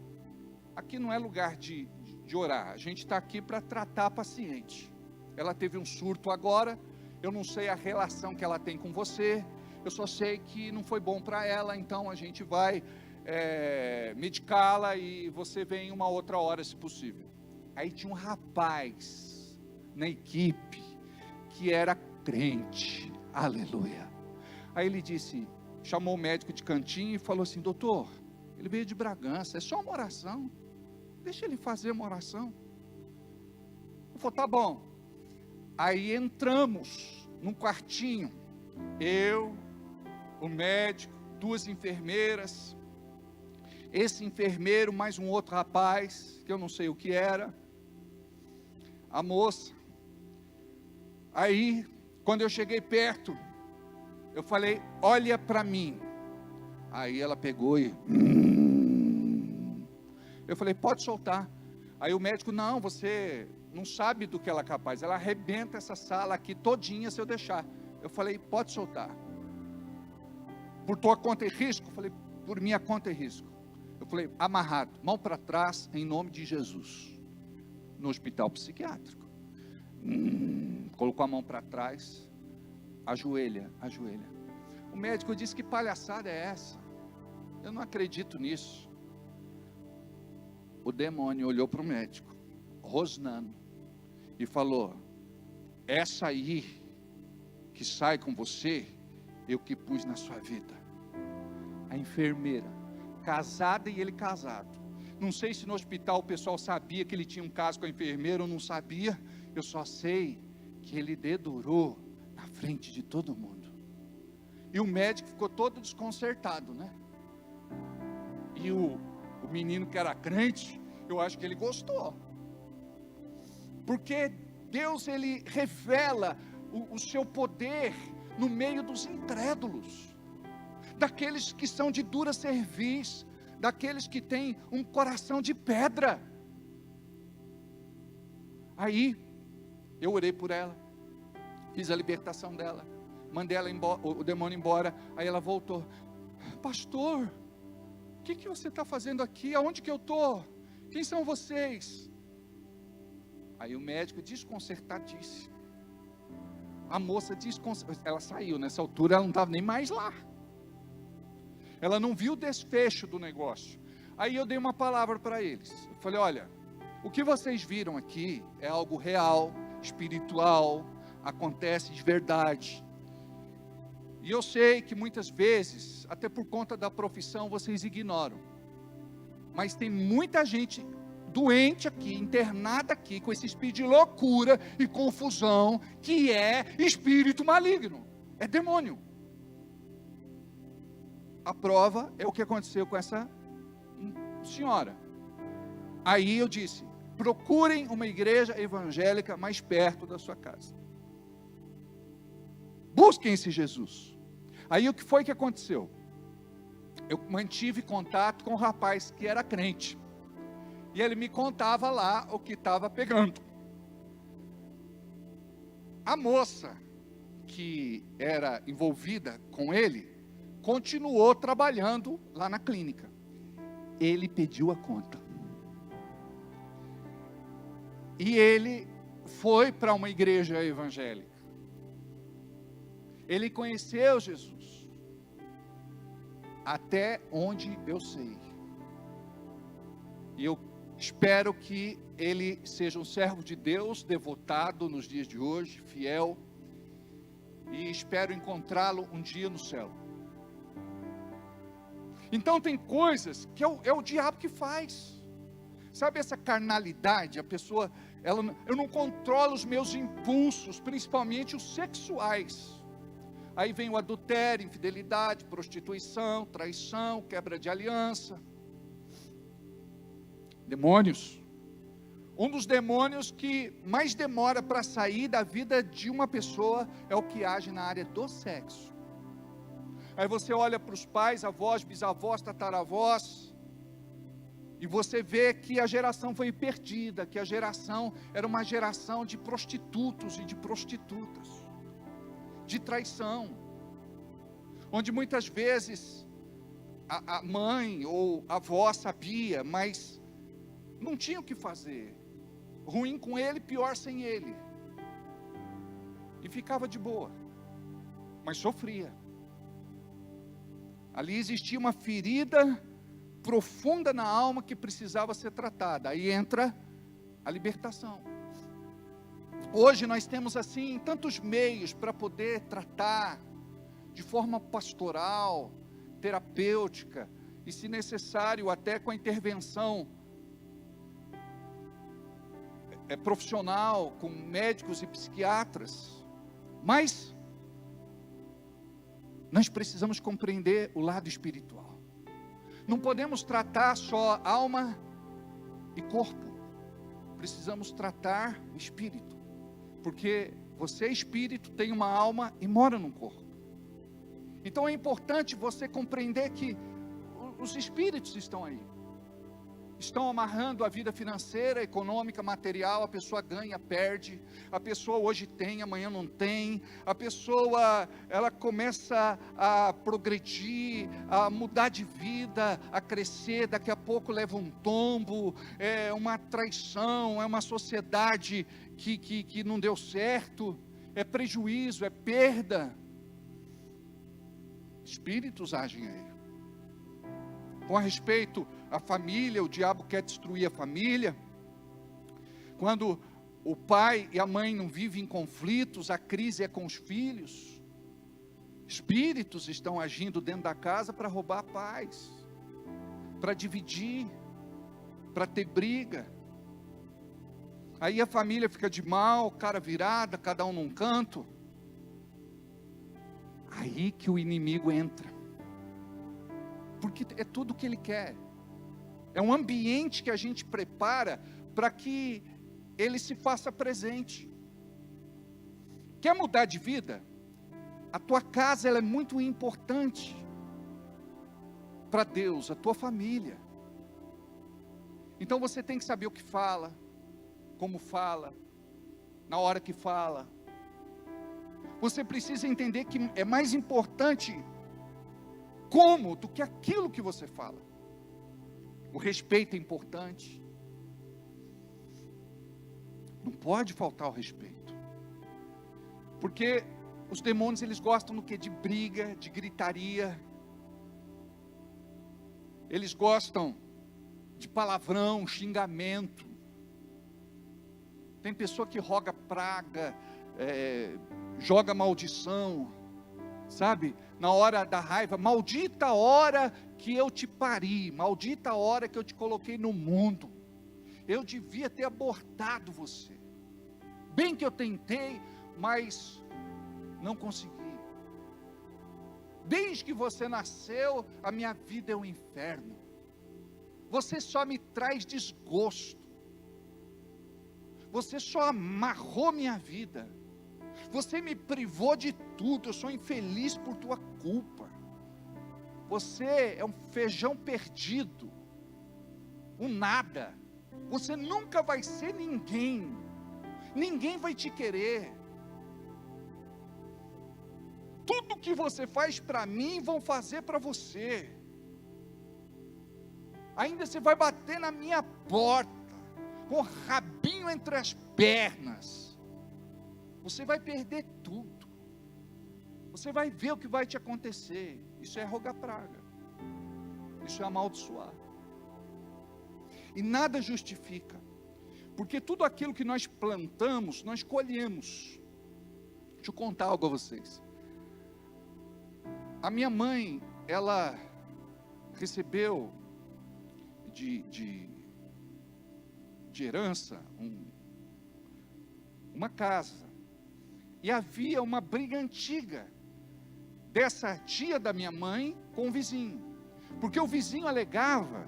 aqui não é lugar de orar, a gente está aqui para tratar a paciente. Ela teve um surto agora, eu não sei a relação que ela tem com você, eu só sei que não foi bom para ela, então a gente vai medicá-la e você vem uma outra hora se possível. Aí tinha um rapaz na equipe que era crente, aleluia. Aí ele disse, chamou o médico de cantinho e falou assim, doutor, ele veio de Bragança, é só uma oração, deixa ele fazer uma oração. Eu falei, tá bom. Aí entramos num quartinho, eu, o médico, duas enfermeiras, esse enfermeiro, mais um outro rapaz, que eu não sei o que era, a moça. Aí, quando eu cheguei perto, eu falei, olha para mim. Aí ela pegou e... Eu falei, pode soltar. Aí o médico, não, você não sabe do que ela é capaz, ela arrebenta essa sala aqui todinha se eu deixar. Eu falei, pode soltar. Por tua conta e risco? Eu falei, por minha conta e risco. Eu falei, amarrado, mão para trás, em nome de Jesus. No hospital psiquiátrico. Colocou a mão para trás, ajoelha. O médico disse, que palhaçada é essa? Eu não acredito nisso. O demônio olhou para o médico, rosnando, e falou, essa aí, que sai com você, eu que pus na sua vida. A enfermeira, casada e ele casado. Não sei se no hospital o pessoal sabia que ele tinha um caso com a enfermeira ou não sabia. Eu só sei que ele dedurou na frente de todo mundo. E o médico ficou todo desconcertado, né? E o menino que era crente, eu acho que ele gostou. Porque Deus, Ele revela o seu poder no meio dos incrédulos. Daqueles que são de dura cerviz, daqueles que têm um coração de pedra. Aí, eu orei por ela, fiz a libertação dela, mandei ela embora, o demônio embora. Aí ela voltou, pastor, o que você está fazendo aqui? Aonde que eu estou? Quem são vocês? Aí o médico desconcertadíssimo, a moça ela saiu, nessa altura ela não estava nem mais lá, ela não viu o desfecho do negócio. Aí eu dei uma palavra para eles, eu falei, olha, o que vocês viram aqui é algo real, espiritual, acontece de verdade, e eu sei que muitas vezes, até por conta da profissão, vocês ignoram, Mas tem muita gente doente aqui, internada aqui, com esse espírito de loucura e confusão, que é espírito maligno, é demônio. A prova é o que aconteceu com essa senhora. Aí eu disse: procurem uma igreja evangélica mais perto da sua casa. Busquem esse Jesus. Aí o que foi que aconteceu? Eu mantive contato com um rapaz que era crente. E ele me contava lá o que estava pegando. A moça que era envolvida com ele continuou trabalhando lá na clínica. Ele pediu a conta. E ele foi para uma igreja evangélica. Ele conheceu Jesus. Até onde eu sei. E eu espero que ele seja um servo de Deus, devotado nos dias de hoje, fiel. E espero encontrá-lo um dia no céu. Então tem coisas que é o diabo que faz. Sabe essa carnalidade? A pessoa, eu não controlo os meus impulsos, principalmente os sexuais. Aí vem o adultério, infidelidade, prostituição, traição, quebra de aliança. Demônios. Um dos demônios que mais demora para sair da vida de uma pessoa é o que age na área do sexo. Aí você olha para os pais, avós, bisavós, tataravós, e você vê que a geração foi perdida, que a geração era uma geração de prostitutos e de prostitutas, de traição, onde muitas vezes a mãe ou a avó sabia, mas não tinha o que fazer. Ruim com ele, pior sem ele. E ficava de boa, mas sofria. Ali existia uma ferida profunda na alma que precisava ser tratada. Aí entra a libertação. Hoje nós temos assim tantos meios para poder tratar de forma pastoral, terapêutica e, se necessário, até com a intervenção profissional, com médicos e psiquiatras. Mas nós precisamos compreender o lado espiritual. Não podemos tratar só alma e corpo. Precisamos tratar o espírito. Porque você é espírito, tem uma alma e mora num corpo. Então é importante você compreender que os espíritos estão aí. Estão amarrando a vida financeira, econômica, material. A pessoa ganha, perde. A pessoa hoje tem, amanhã não tem. A pessoa, ela começa a progredir, a mudar de vida, a crescer. Daqui a pouco leva um tombo, é uma traição, é uma sociedade que não deu certo. É prejuízo, é perda. Espíritos agem aí. Com respeito à família, o diabo quer destruir a família. Quando o pai e a mãe não vivem em conflitos, a crise é com os filhos. Espíritos estão agindo dentro da casa para roubar a paz, para dividir, para ter briga. Aí a família fica de mal, cara virada, cada um num canto. Aí que o inimigo entra. Porque é tudo o que ele quer. É um ambiente que a gente prepara para que ele se faça presente. Quer mudar de vida? A tua casa ela é muito importante para Deus, a tua família. Então você tem que saber o que fala, como fala, na hora que fala. Você precisa entender que é mais importante como do que aquilo que você fala. O respeito é importante. Não pode faltar o respeito. Porque os demônios, eles gostam do quê? De briga, de gritaria. Eles gostam de palavrão, xingamento. Tem pessoa que roga praga, joga maldição, sabe? Na hora da raiva, maldita a hora que eu te pari, maldita a hora que eu te coloquei no mundo. Eu devia ter abortado você. Bem que eu tentei, mas não consegui. Desde que você nasceu, a minha vida é um inferno. Você só me traz desgosto. Você só amarrou minha vida. Você me privou de tudo. Eu sou infeliz por tua culpa. Você é um feijão perdido, um nada. Você nunca vai ser ninguém. Ninguém vai te querer. Tudo que você faz para mim, vão fazer para você. Ainda você vai bater na minha porta, com o rabinho entre as pernas. Você vai perder tudo. Você vai ver o que vai te acontecer. Isso é rogar praga. Isso é amaldiçoar. E nada justifica. Porque tudo aquilo que nós plantamos, nós colhemos. Deixa eu contar algo a vocês. A minha mãe, ela recebeu de herança uma casa. E havia uma briga antiga dessa tia da minha mãe com o vizinho. Porque o vizinho alegava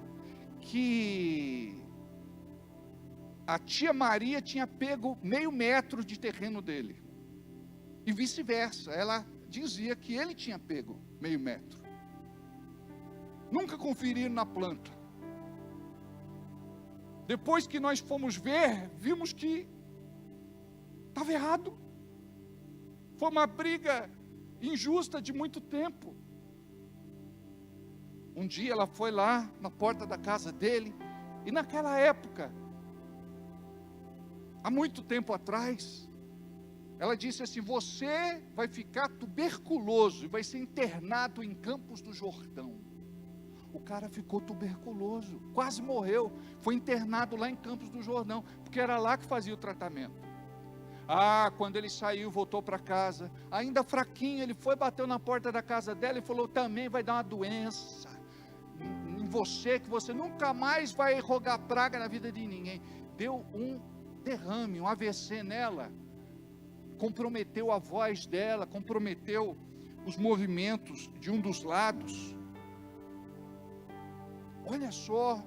que a tia Maria tinha pego meio metro de terreno dele. E vice-versa, ela dizia que ele tinha pego meio metro. Nunca conferiram na planta. Depois que nós fomos ver, vimos que estava errado. Foi uma briga injusta de muito tempo. Um dia ela foi lá na porta da casa dele, e naquela época, há muito tempo atrás, ela disse assim: você vai ficar tuberculoso e vai ser internado em Campos do Jordão. O cara ficou tuberculoso, quase morreu, foi internado lá em Campos do Jordão, porque era lá que fazia o tratamento. Quando ele saiu, voltou para casa, ainda fraquinho, ele foi, bateu na porta da casa dela e falou: também vai dar uma doença em você, que você nunca mais vai rogar praga na vida de ninguém. Deu um derrame, um AVC nela, comprometeu a voz dela, comprometeu os movimentos de um dos lados. Olha só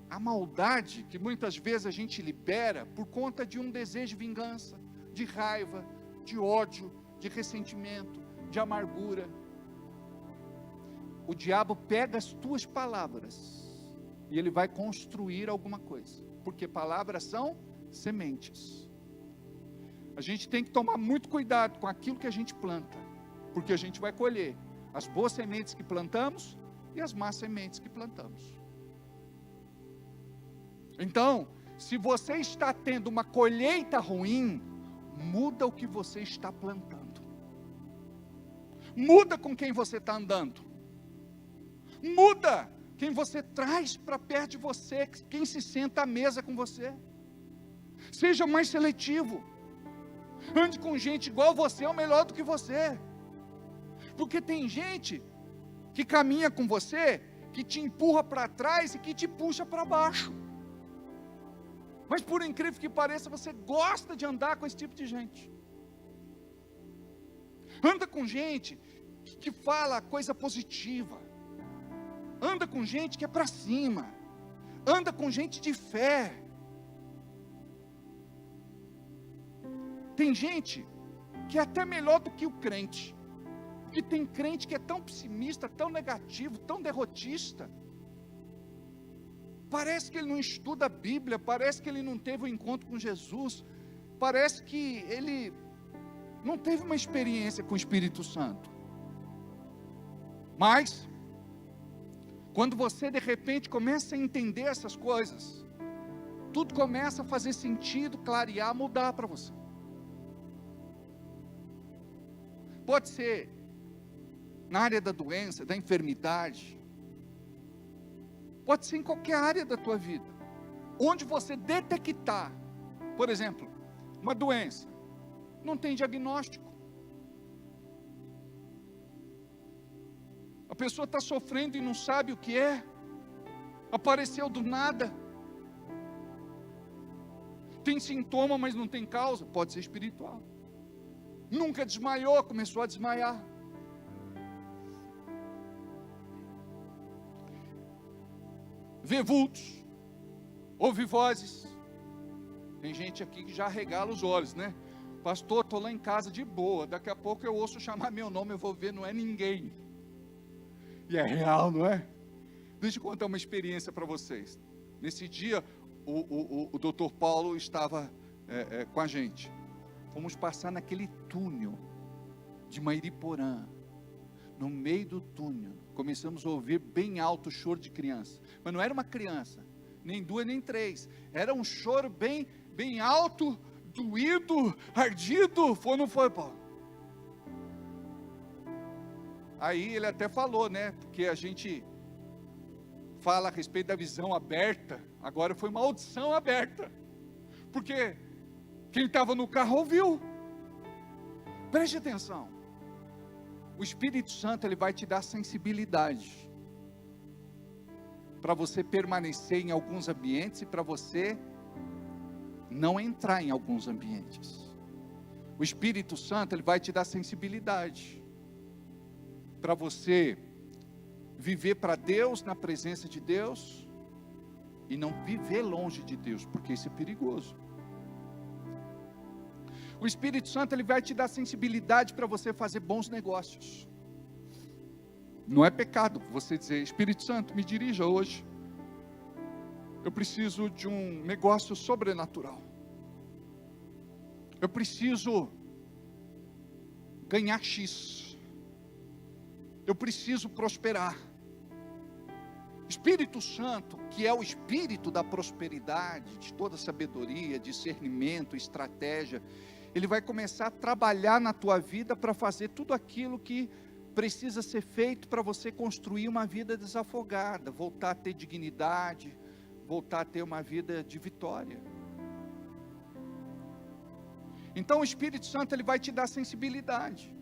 a maldade que muitas vezes a gente libera por conta de um desejo de vingança, de raiva, de ódio, de ressentimento, de amargura. O diabo pega as tuas palavras e ele vai construir alguma coisa, porque palavras são sementes. A gente tem que tomar muito cuidado com aquilo que a gente planta, porque a gente vai colher as boas sementes que plantamos e as más sementes que plantamos. Então, se você está tendo uma colheita ruim, muda o que você está plantando. Muda com quem você está andando. Muda quem você traz para perto de você, quem se senta à mesa com você. Seja mais seletivo. Ande com gente igual você ou melhor do que você. Porque tem gente que caminha com você, que te empurra para trás e que te puxa para baixo. Mas por incrível que pareça, você gosta de andar com esse tipo de gente. Anda com gente que fala coisa positiva. Anda com gente que é para cima. Anda com gente de fé. Tem gente que é até melhor do que o crente. Porque tem crente que é tão pessimista, tão negativo, tão derrotista. Parece que ele não estuda a Bíblia, parece que ele não teve um encontro com Jesus, parece que ele não teve uma experiência com o Espírito Santo. Mas, quando você de repente começa a entender essas coisas, tudo começa a fazer sentido, clarear, mudar para você. Pode ser na área da doença, da enfermidade, pode ser em qualquer área da tua vida, onde você detectar, por exemplo, uma doença, não tem diagnóstico. A pessoa está sofrendo e não sabe o que é. Apareceu do nada. Tem sintoma, mas não tem causa. Pode ser espiritual. Nunca desmaiou, começou a desmaiar. Vê vultos, ouve vozes. Tem gente aqui que já regala os olhos, né? Pastor, estou lá em casa de boa. Daqui a pouco eu ouço chamar meu nome, eu vou ver, não é ninguém. E é real, não é? Deixa eu contar uma experiência para vocês. Nesse dia, o doutor Paulo estava com a gente. Fomos passar naquele túnel de Mairiporã. No meio do túnel, começamos a ouvir bem alto o choro de criança. Mas não era uma criança, nem duas, nem três. Era um choro bem alto, doído, ardido. Foi ou não foi, Paulo? Aí ele até falou, né? Porque a gente fala a respeito da visão aberta. Agora foi uma audição aberta. Porque quem estava no carro ouviu. Preste atenção. O Espírito Santo, ele vai te dar sensibilidade para você permanecer em alguns ambientes e para você não entrar em alguns ambientes. O Espírito Santo, ele vai te dar sensibilidade para você viver para Deus, na presença de Deus, e não viver longe de Deus, porque isso é perigoso. O Espírito Santo, ele vai te dar sensibilidade para você fazer bons negócios. Não é pecado você dizer: Espírito Santo, me dirija hoje. Eu preciso de um negócio sobrenatural. Eu preciso ganhar X. Eu preciso prosperar. Espírito Santo, que é o espírito da prosperidade, de toda sabedoria, discernimento, estratégia, ele vai começar a trabalhar na tua vida para fazer tudo aquilo que precisa ser feito para você construir uma vida desafogada, voltar a ter dignidade, voltar a ter uma vida de vitória. Então o Espírito Santo, ele vai te dar sensibilidade,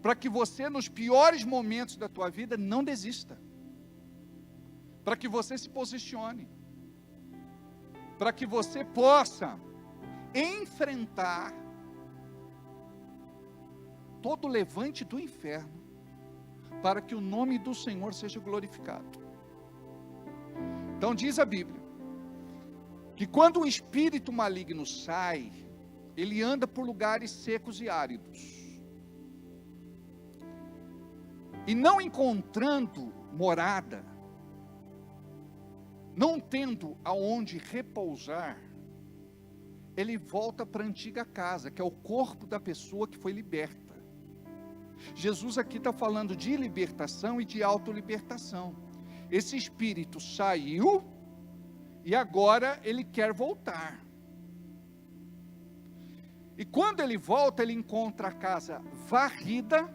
para que você nos piores momentos da tua vida não desista, para que você se posicione, para que você possa enfrentar todo levante do inferno, para que o nome do Senhor seja glorificado. Então diz a Bíblia, que quando o espírito maligno sai, ele anda por lugares secos e áridos, e não encontrando morada, não tendo aonde repousar, ele volta para a antiga casa, que é o corpo da pessoa que foi liberta. Jesus aqui está falando de libertação e de autolibertação. Esse espírito saiu e agora ele quer voltar. E quando ele volta, ele encontra a casa varrida,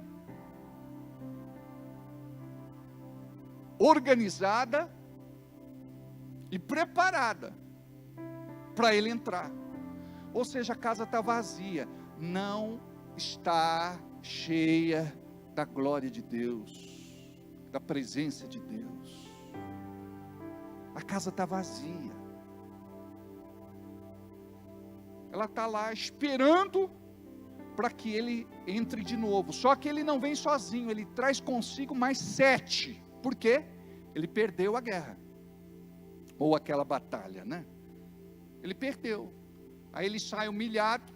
organizada e preparada para ele entrar. Ou seja, a casa está vazia, não está cheia da glória de Deus, da presença de Deus. A casa está vazia. Ela está lá esperando para que ele entre de novo. Só que ele não vem sozinho, ele traz consigo mais 7. Por quê? Ele perdeu a guerra, ou aquela batalha, né? Ele perdeu. Aí ele sai humilhado.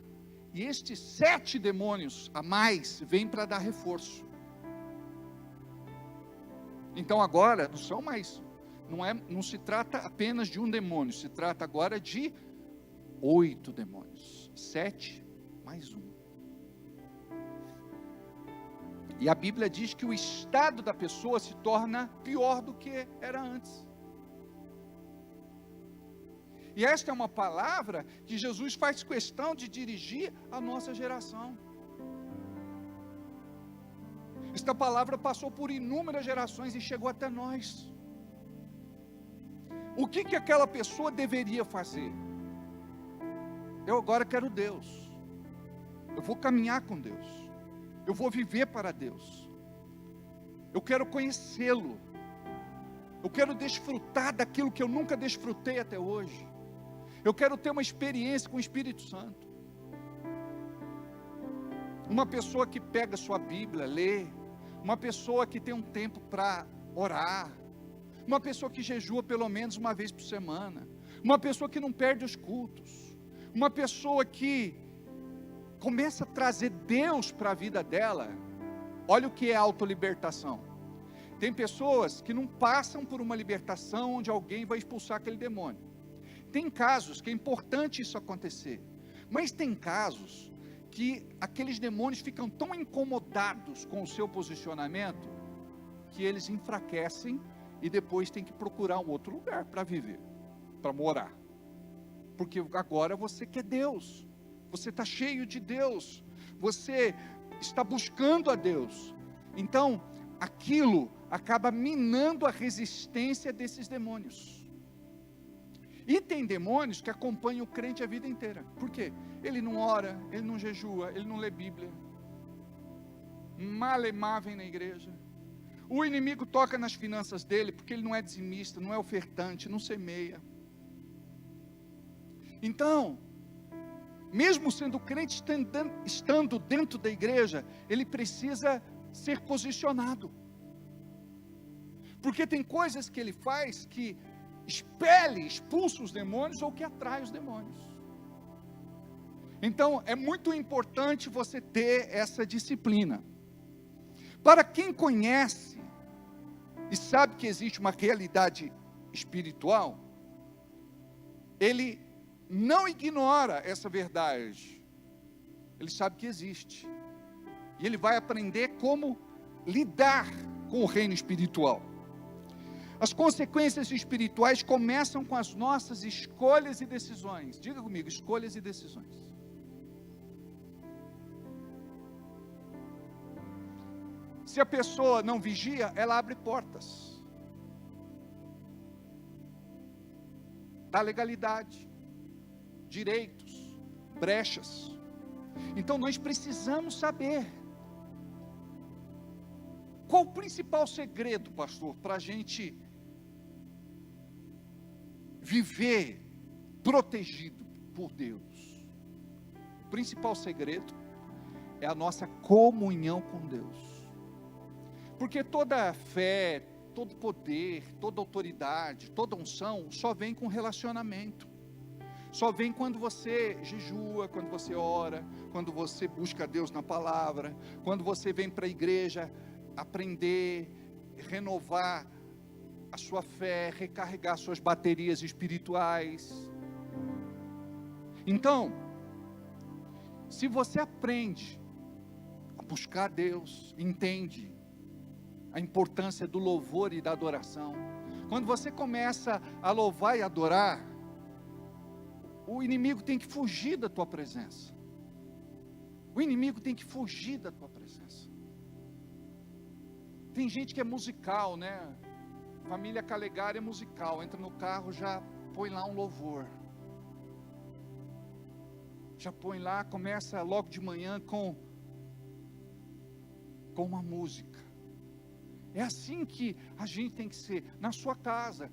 E estes 7 demônios a mais vêm para dar reforço. Então agora não são mais, não se trata apenas de um demônio, se trata agora de 8 demônios. 7 mais 1. E a Bíblia diz que o estado da pessoa se torna pior do que era antes. E esta é uma palavra que Jesus faz questão de dirigir à nossa geração. Esta palavra passou por inúmeras gerações e chegou até nós. O que aquela pessoa deveria fazer? Eu agora quero Deus. Eu vou caminhar com Deus. Eu vou viver para Deus. Eu quero conhecê-lo. Eu quero desfrutar daquilo que eu nunca desfrutei até hoje. Eu quero ter uma experiência com o Espírito Santo. Uma pessoa que pega sua Bíblia, lê. Uma pessoa que tem um tempo para orar. Uma pessoa que jejua pelo menos uma vez por semana. Uma pessoa que não perde os cultos. Uma pessoa que começa a trazer Deus para a vida dela. Olha o que é autolibertação. Tem pessoas que não passam por uma libertação onde alguém vai expulsar aquele demônio. Tem casos que é importante isso acontecer. Mas tem casos que aqueles demônios ficam tão incomodados com o seu posicionamento que eles enfraquecem e depois tem que procurar um outro lugar para viver, para morar. Porque agora você quer Deus, você está cheio de Deus, você está buscando a Deus. Então, aquilo acaba minando a resistência desses demônios. E tem demônios que acompanham o crente a vida inteira. Por quê? Ele não ora, ele não jejua, ele não lê Bíblia. Malemar vem na igreja. O inimigo toca nas finanças dele porque ele não é dizimista, não é ofertante, não semeia. Então, mesmo sendo crente, estando dentro da igreja, ele precisa ser posicionado. Porque tem coisas que ele faz que expulsa os demônios ou que atrai os demônios. Então, é muito importante você ter essa disciplina. Para quem conhece e sabe que existe uma realidade espiritual, ele não ignora essa verdade. Ele sabe que existe. E ele vai aprender como lidar com o reino espiritual. As consequências espirituais começam com as nossas escolhas e decisões. Diga comigo, escolhas e decisões. Se a pessoa não vigia, ela abre portas. Dá legalidade, direitos, brechas. Então nós precisamos saber. Qual o principal segredo, pastor, para a gente viver protegido por Deus? O principal segredo é a nossa comunhão com Deus. Porque toda fé, todo poder, toda autoridade, toda unção só vem com relacionamento. Só vem quando você jejua, quando você ora, quando você busca Deus na palavra, quando você vem para a igreja aprender, renovar a sua fé, recarregar suas baterias espirituais. Então, se você aprende a buscar Deus, entende a importância do louvor e da adoração, quando você começa a louvar e adorar, o inimigo tem que fugir da tua presença. O inimigo tem que fugir da tua presença. Tem gente que é musical, né? Família Calegari é musical. Entra no carro, já põe lá um louvor. Já põe lá, começa logo de manhã com uma música. É assim que a gente tem que ser. Na sua casa,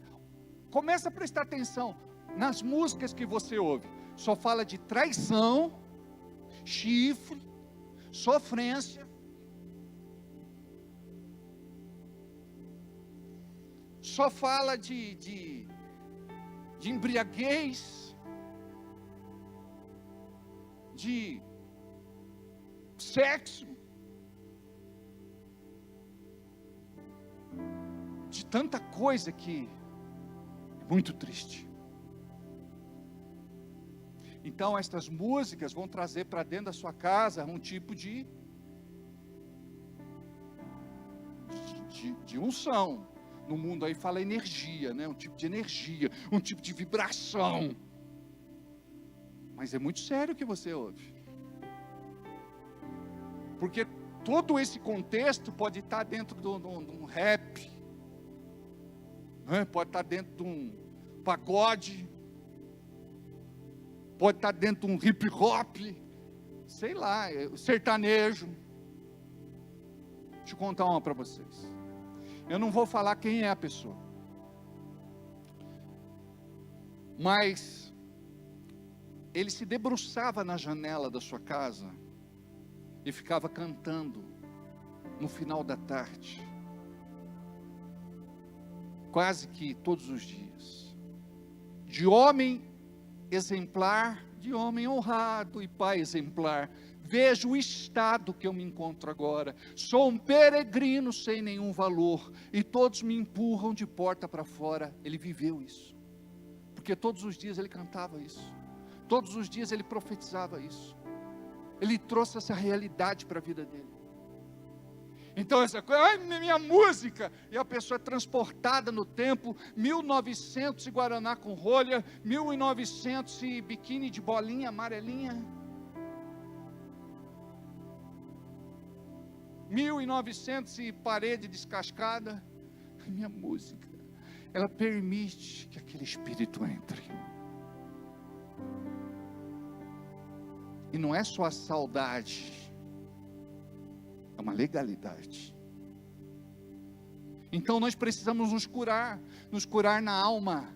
começa a prestar atenção nas músicas que você ouve. Só fala de traição, chifre, sofrência. Só fala de embriaguez, de sexo, de tanta coisa que é muito triste. Então estas músicas vão trazer para dentro da sua casa um tipo de unção. No mundo aí fala energia, né? Um tipo de energia, um tipo de vibração. Mas é muito sério o que você ouve. Porque todo esse contexto pode estar dentro de um rap, né? Pode estar dentro de um pagode, pode estar dentro de um hip hop, sei lá, sertanejo. Deixa eu contar uma para vocês. Eu não vou falar quem é a pessoa. Mas ele se debruçava na janela da sua casa e ficava cantando no final da tarde, quase que todos os dias. De homem exemplar, de homem honrado e pai exemplar, vejo o estado que eu me encontro agora. Sou um peregrino sem nenhum valor e todos me empurram de porta para fora. Ele viveu isso, porque todos os dias ele cantava isso, todos os dias ele profetizava isso. Ele trouxe essa realidade para a vida dele. Então essa coisa, ai, minha música, e a pessoa é transportada no tempo, 1900 e guaraná com rolha, 1900 e biquíni de bolinha amarelinha, 1900 e parede descascada. A minha música, ela permite que aquele espírito entre. E não é só a saudade, é uma legalidade. Então nós precisamos nos curar na alma,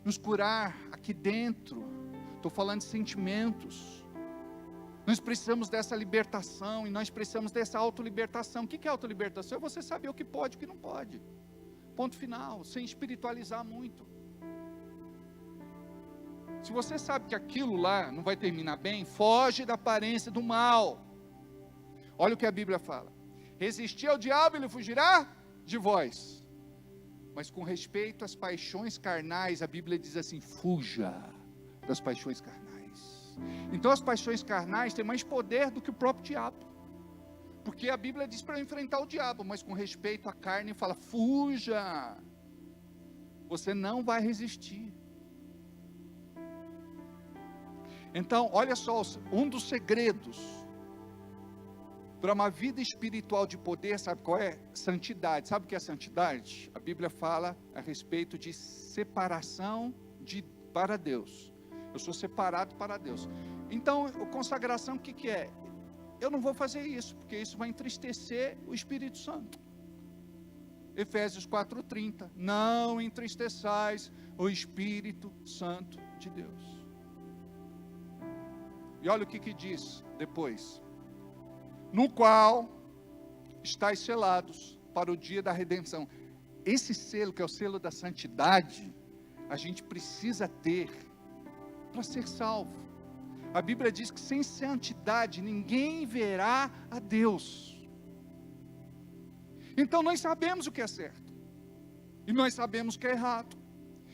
nos curar aqui dentro. Estou falando de sentimentos. Nós precisamos dessa libertação, e nós precisamos dessa autolibertação. O que é autolibertação? É você saber o que pode e o que não pode. Ponto final, sem espiritualizar muito. Se você sabe que aquilo lá não vai terminar bem, foge da aparência do mal. Olha o que a Bíblia fala: resistir ao diabo, ele fugirá de vós. Mas com respeito às paixões carnais, a Bíblia diz assim: fuja das paixões carnais. Então as paixões carnais têm mais poder do que o próprio diabo, porque a Bíblia diz para enfrentar o diabo, mas com respeito à carne fala: fuja, você não vai resistir. Então olha só, um dos segredos para uma vida espiritual de poder, sabe qual é? Santidade. Sabe o que é santidade? A Bíblia fala a respeito de separação para Deus. Eu sou separado para Deus. Então, consagração, o que é? Eu não vou fazer isso, porque isso vai entristecer o Espírito Santo. Efésios 4:30, não entristeçais o Espírito Santo de Deus. E olha o que diz depois: no qual estáis selados para o dia da redenção. Esse selo, que é o selo da santidade, a gente precisa ter para ser salvo. A Bíblia diz que sem santidade ninguém verá a Deus. Então nós sabemos o que é certo, e nós sabemos o que é errado.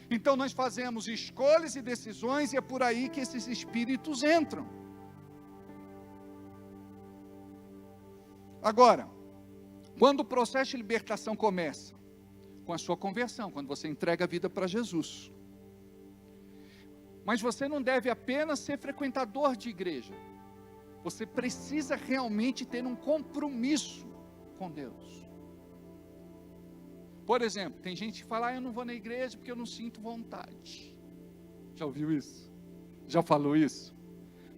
Então nós fazemos escolhas e decisões, e é por aí que esses espíritos entram. Agora, quando o processo de libertação começa? Com a sua conversão, quando você entrega a vida para Jesus. Mas você não deve apenas ser frequentador de igreja. Você precisa realmente ter um compromisso com Deus. Por exemplo, tem gente que fala: eu não vou na igreja porque eu não sinto vontade. Já ouviu isso? Já falou isso?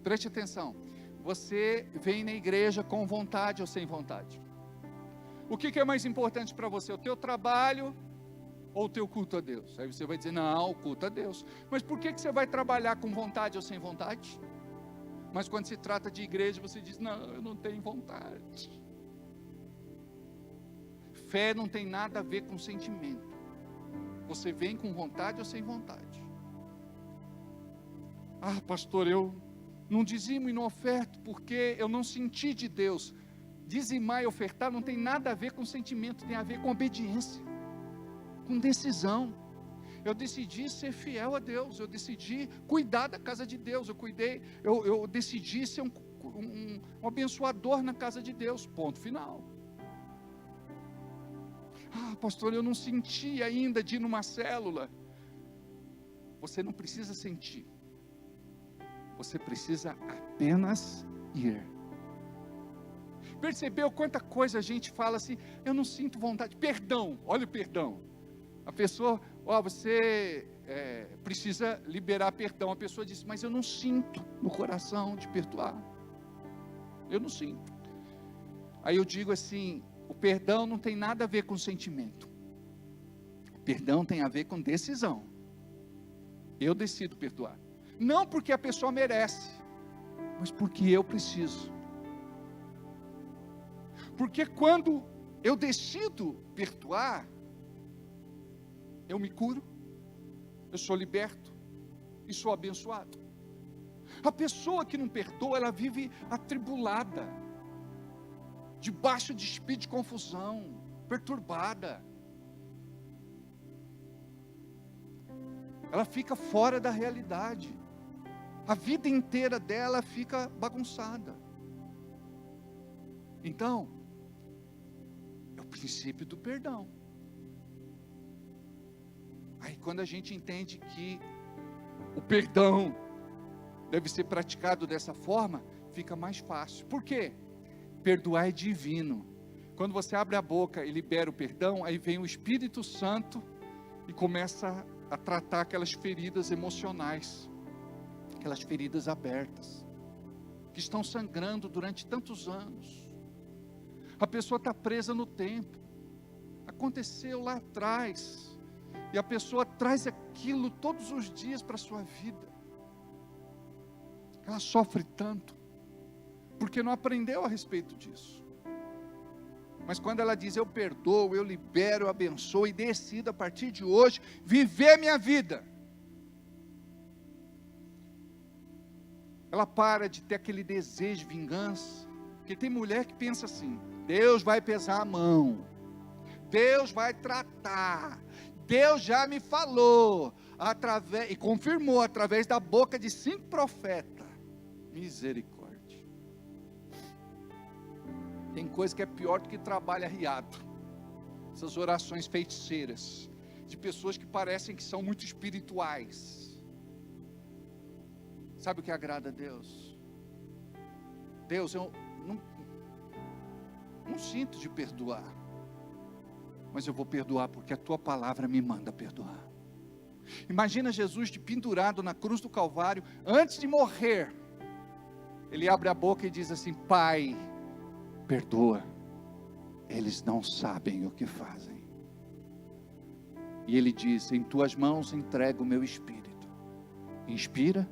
Preste atenção. Você vem na igreja com vontade ou sem vontade? O que é mais importante para você? O teu trabalho ou o teu culto a Deus? Aí você vai dizer: não, o culto a Deus. Mas por que você vai trabalhar com vontade ou sem vontade? Mas quando se trata de igreja, você diz: não, eu não tenho vontade. Fé não tem nada a ver com sentimento. Você vem com vontade ou sem vontade? Ah, pastor, eu não dizimo e não oferto porque eu não senti de Deus. Dizimar e ofertar não tem nada a ver com sentimento, tem a ver com obediência, com decisão. Eu decidi ser fiel a Deus, eu decidi cuidar da casa de Deus, eu decidi ser um abençoador na casa de Deus, ponto final. Ah, pastor, eu não senti ainda de ir numa célula. Você não precisa sentir, você precisa apenas ir. Percebeu quanta coisa a gente fala assim: eu não sinto vontade, perdão, olha o perdão. A pessoa, você precisa liberar perdão. A pessoa diz: mas eu não sinto no coração de perdoar, eu não sinto. Aí eu digo assim: o perdão não tem nada a ver com sentimento. O perdão tem a ver com decisão. Eu decido perdoar. Não porque a pessoa merece, mas porque eu preciso. Porque quando eu decido perdoar, eu me curo, eu sou liberto e sou abençoado. A pessoa que não perdoa, ela vive atribulada, debaixo de espírito de confusão, perturbada. Ela fica fora da realidade. A vida inteira dela fica bagunçada. Então, é o princípio do perdão. Aí quando a gente entende que o perdão deve ser praticado dessa forma, fica mais fácil. Por quê? Perdoar é divino. Quando você abre a boca e libera o perdão, aí vem o Espírito Santo e começa a tratar aquelas feridas emocionais, aquelas feridas abertas, que estão sangrando durante tantos anos. A pessoa está presa no tempo, aconteceu lá atrás, e a pessoa traz aquilo todos os dias para a sua vida. Ela sofre tanto, porque não aprendeu a respeito disso. Mas quando ela diz, eu perdoo, eu libero, eu abençoo, e decido a partir de hoje, viver minha vida. Ela para de ter aquele desejo de vingança, porque tem mulher que pensa assim, Deus vai pesar a mão, Deus vai tratar, Deus já me falou, e confirmou através da boca de 5 profetas, misericórdia. Tem coisa que é pior do que trabalho arriado, essas orações feiticeiras, de pessoas que parecem que são muito espirituais. Sabe o que agrada a Deus? Deus, eu não sinto de perdoar, mas eu vou perdoar porque a tua palavra me manda perdoar. Imagina Jesus de pendurado na cruz do Calvário, antes de morrer, ele abre a boca e diz assim, Pai, perdoa, eles não sabem o que fazem. E ele diz, em tuas mãos entrego o meu espírito, inspira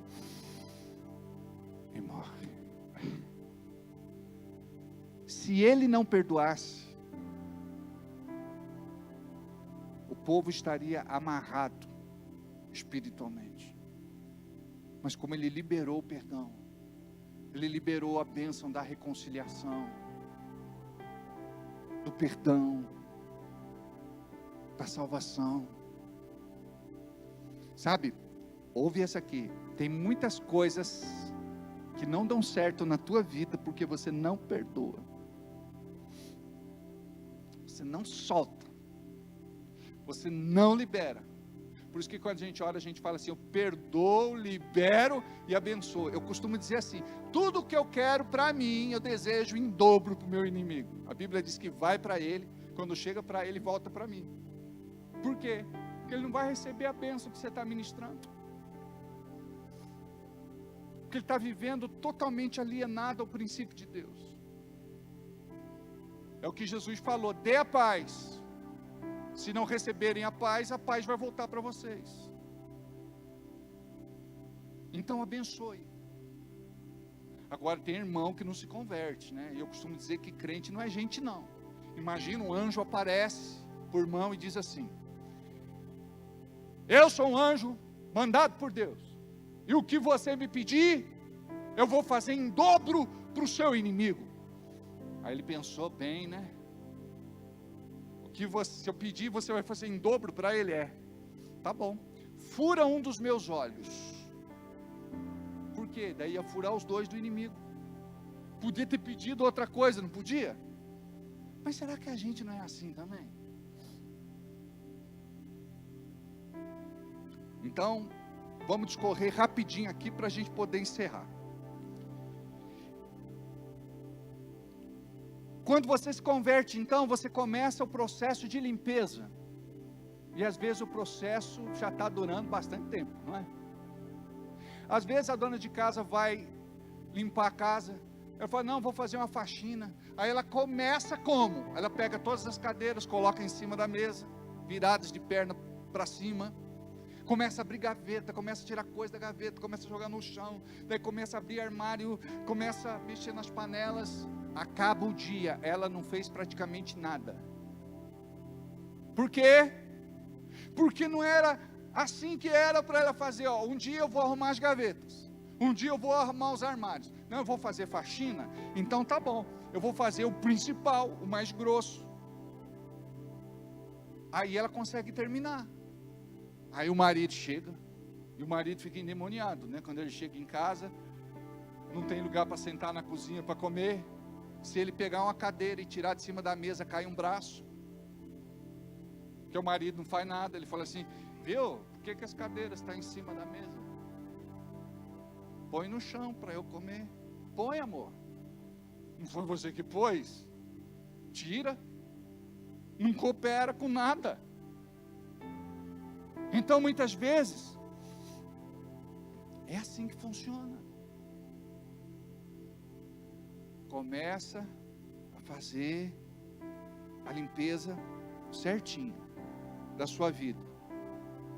e morre. Se ele não perdoasse, o povo estaria amarrado espiritualmente. Mas como ele liberou o perdão, ele liberou a bênção da reconciliação, do perdão, da salvação. Sabe, ouve essa aqui, tem muitas coisas que não dão certo na tua vida porque você não perdoa, você não solta, você não libera. Por isso que quando a gente ora, a gente fala assim, eu perdoo, libero e abençoo. Eu costumo dizer assim, tudo que eu quero para mim, eu desejo em dobro para o meu inimigo. A Bíblia diz que vai para ele, quando chega para ele, volta para mim. Por quê? Porque ele não vai receber a bênção que você está ministrando. Porque ele está vivendo totalmente alienado ao princípio de Deus. É o que Jesus falou, dê a paz. Se não receberem a paz vai voltar para vocês. Então abençoe. Agora tem irmão que não se converte, né? E eu costumo dizer que crente não é gente não. Imagina um anjo aparece por mão e diz assim, eu sou um anjo mandado por Deus, e o que você me pedir, eu vou fazer em dobro para o seu inimigo. Aí ele pensou bem, né? Se eu pedir, você vai fazer em dobro para ele? Tá bom, fura um dos meus olhos. Por quê? Daí ia furar os 2 do inimigo. Podia ter pedido outra coisa, não podia? Mas será que a gente não é assim também? Então, vamos discorrer rapidinho aqui para a gente poder encerrar. Quando você se converte, então, você começa o processo de limpeza. E às vezes o processo já está durando bastante tempo, não é? Às vezes a dona de casa vai limpar a casa, Ela fala, não, vou fazer uma faxina. Aí ela começa como? Ela pega todas as cadeiras, coloca em cima da mesa, viradas de perna para cima. Começa a abrir gaveta, começa a tirar coisa da gaveta, começa a jogar no chão. Daí começa a abrir armário, começa a mexer nas panelas. Acaba o dia, ela não fez praticamente nada. Por quê? Porque não era assim que era para ela fazer. Ó, um dia eu vou arrumar as gavetas. Um dia eu vou arrumar os armários. Não, eu vou fazer faxina. Então tá bom, eu vou fazer o principal, o mais grosso. Aí ela consegue terminar. Aí o marido chega. E o marido fica endemoniado, né? Quando ele chega em casa, não tem lugar para sentar na cozinha para comer. Se ele pegar uma cadeira e tirar de cima da mesa, cai um braço. Porque o marido não faz nada. Ele fala assim, viu? Por que as cadeiras estão em cima da mesa? Põe no chão para eu comer. Põe, amor. Não foi você que pôs? Tira. Não coopera com nada. Então muitas vezes é assim que funciona. Começa a fazer a limpeza certinho da sua vida.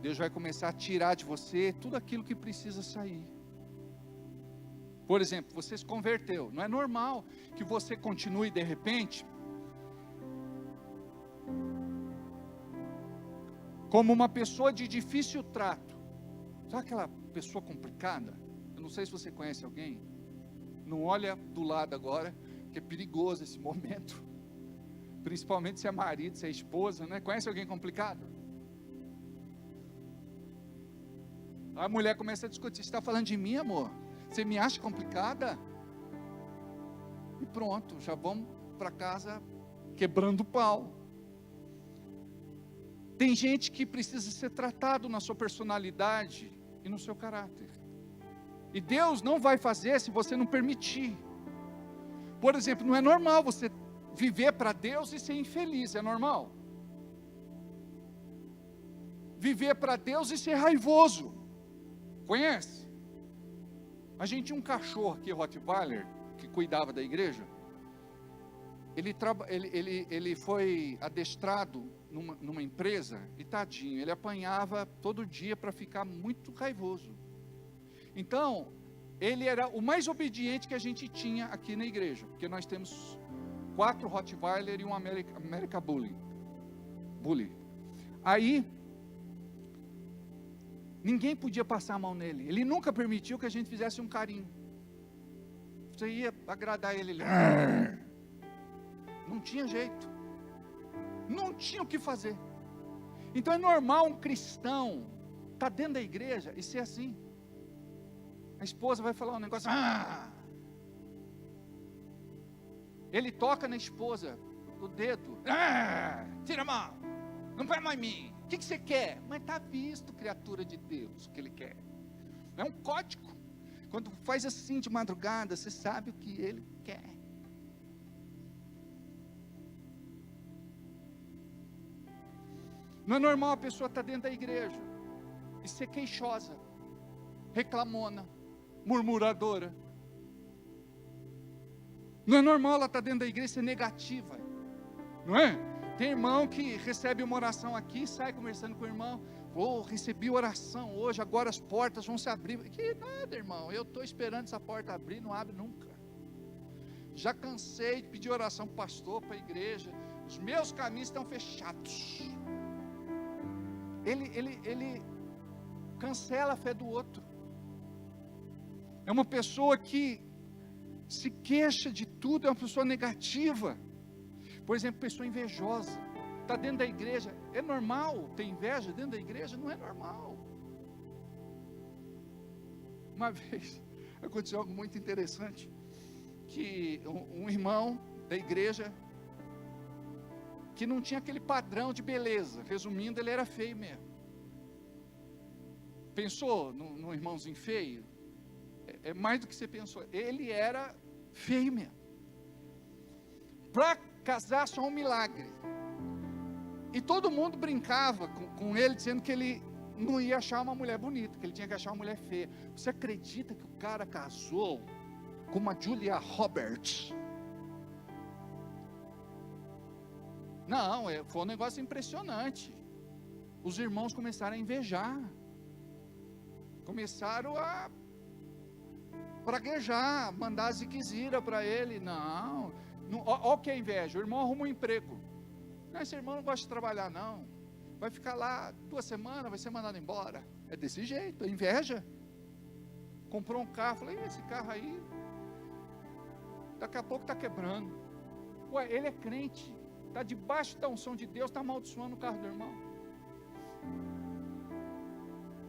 Deus vai começar a tirar de você tudo aquilo que precisa sair. Por exemplo, você se converteu. Não é normal que você continue de repente como uma pessoa de difícil trato. Sabe aquela pessoa complicada? Eu não sei se você conhece alguém. Não olha do lado agora, que é perigoso esse momento. Principalmente se é marido, se é esposa, né? Conhece alguém complicado? A mulher começa a discutir. Você está falando de mim, amor? Você me acha complicada? E pronto, já vamos para casa quebrando o pau. Tem gente que precisa ser tratado na sua personalidade e no seu caráter. E Deus não vai fazer se você não permitir. Por exemplo, não é normal você viver para Deus e ser infeliz, é normal? Viver para Deus e ser raivoso. Conhece? A gente tinha um cachorro aqui, Rottweiler, que cuidava da igreja. Ele foi adestrado numa empresa e tadinho, ele apanhava todo dia para ficar muito raivoso. Então, ele era o mais obediente que a gente tinha aqui na igreja, porque nós temos 4 Rottweiler e um American Bully. Aí, ninguém podia passar a mão nele. Ele nunca permitiu que a gente fizesse um carinho. Você ia agradar ele. Não tinha jeito. Não tinha o que fazer. Então é normal um cristão estar dentro da igreja e ser assim. A esposa vai falar um negócio. Ele toca na esposa o dedo. Tira a mão. Não vai mais em mim. O que você quer? Mas está visto, criatura de Deus, o que ele quer. É um código. Quando faz assim de madrugada, você sabe o que ele quer. Não é normal a pessoa estar dentro da igreja e ser queixosa, reclamona, murmuradora. Não é normal ela estar dentro da igreja e ser negativa. Não é? Tem irmão que recebe uma oração aqui, sai conversando com o irmão. Recebi oração hoje, agora as portas vão se abrir. Que nada, irmão, eu estou esperando essa porta abrir, não abre nunca. Já cansei de pedir oração para o pastor, para a igreja. Os meus caminhos estão fechados. Ele cancela a fé do outro. É uma pessoa que se queixa de tudo, é uma pessoa negativa. Por exemplo, pessoa invejosa. Está dentro da igreja. É normal ter inveja dentro da igreja? Não é normal. Uma vez aconteceu algo muito interessante. Que um irmão da igreja, que não tinha aquele padrão de beleza. Resumindo, ele era feio mesmo. Pensou num irmãozinho feio? É mais do que você pensou. Ele era feio mesmo. Para casar, só um milagre. E todo mundo brincava com ele, dizendo que ele não ia achar uma mulher bonita, que ele tinha que achar uma mulher feia. Você acredita que o cara casou como a Julia Roberts. Não, foi um negócio impressionante. Os irmãos começaram a invejar. Começaram a praguejar, mandar ziquezira para ele. Não, ó que é inveja. O irmão arruma um emprego. Não, esse irmão não gosta de trabalhar, não. Vai ficar lá 2 semanas, vai ser mandado embora. É desse jeito, é inveja. Comprou um carro, falei, esse carro aí, daqui a pouco está quebrando. Ué, ele é crente, está debaixo da unção de Deus, está amaldiçoando o carro do irmão.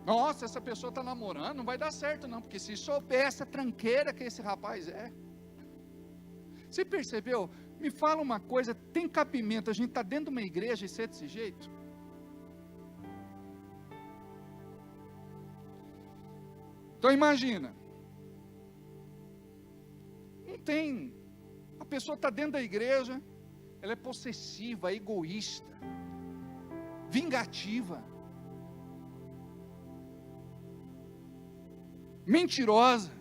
Nossa, essa pessoa está namorando, não vai dar certo não, porque se souber essa tranqueira que esse rapaz é. Você percebeu? Me fala uma coisa, tem cabimento a gente está dentro de uma igreja e ser desse jeito? Então imagina, não tem, a pessoa está dentro da igreja, ela é possessiva, egoísta, vingativa, mentirosa,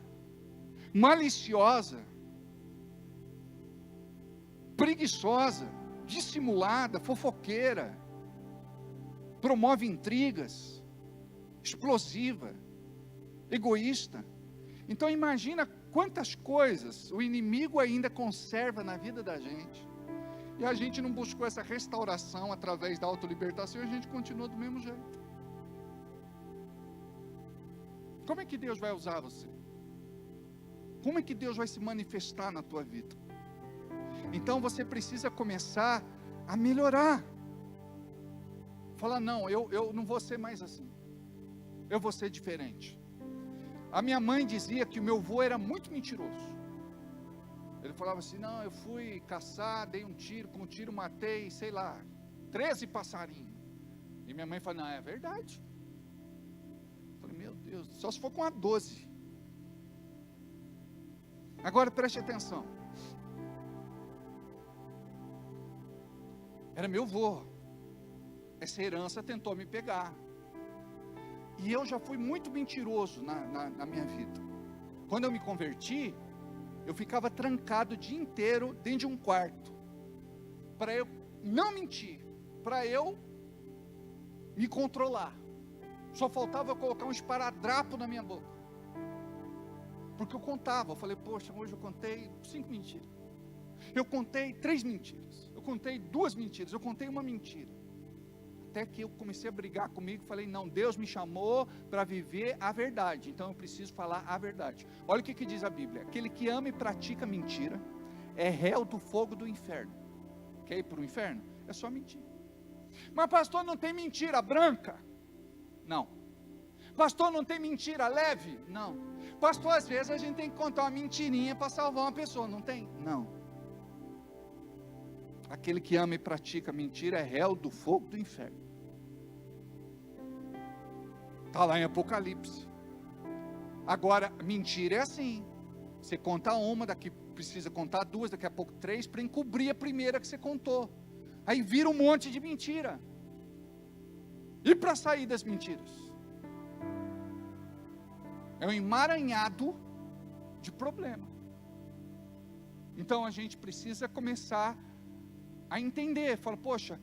maliciosa, preguiçosa, dissimulada, fofoqueira, promove intrigas, explosiva, egoísta. Então imagina quantas coisas o inimigo ainda conserva na vida da gente, e a gente não buscou essa restauração através da autolibertação, e a gente continua do mesmo jeito. Como é que Deus vai usar você? Como é que Deus vai se manifestar na tua vida? Então você precisa começar a melhorar. Falar, não, eu não vou ser mais assim, eu vou ser diferente. A minha mãe dizia que o meu avô era muito mentiroso. Ele falava assim, não, eu fui caçar, dei um tiro, com um tiro matei, sei lá, 13 passarinhos. E minha mãe falou, não, é verdade. Eu falei, meu Deus, só se for com a 12. Agora preste atenção. Era meu avô. Essa herança tentou me pegar. E eu já fui muito mentiroso na minha vida. Quando eu me converti, eu ficava trancado o dia inteiro dentro de um quarto, para eu não mentir, para eu me controlar. Só faltava eu colocar um esparadrapo na minha boca, porque eu contava. Eu falei, poxa, hoje eu contei 5 mentiras, eu contei 3 mentiras, eu contei 2 mentiras, eu contei 1 mentira. Até que eu comecei a brigar comigo, falei, não, Deus me chamou para viver a verdade, então eu preciso falar a verdade. Olha o que diz a Bíblia: aquele que ama e pratica mentira, é réu do fogo do inferno. Quer ir para o inferno? É só mentir. Mas pastor, não tem mentira branca? Não. Pastor, não tem mentira leve? Não. Pastor, às vezes a gente tem que contar uma mentirinha para salvar uma pessoa, não tem? Não. Aquele que ama e pratica mentira é réu do fogo do inferno. Está lá em Apocalipse. Agora, mentira é assim. Você conta uma, daqui precisa contar 2, daqui a pouco 3, para encobrir a primeira que você contou. Aí vira um monte de mentira. E para sair das mentiras? É um emaranhado de problema. Então a gente precisa começar a entender, fala, poxa,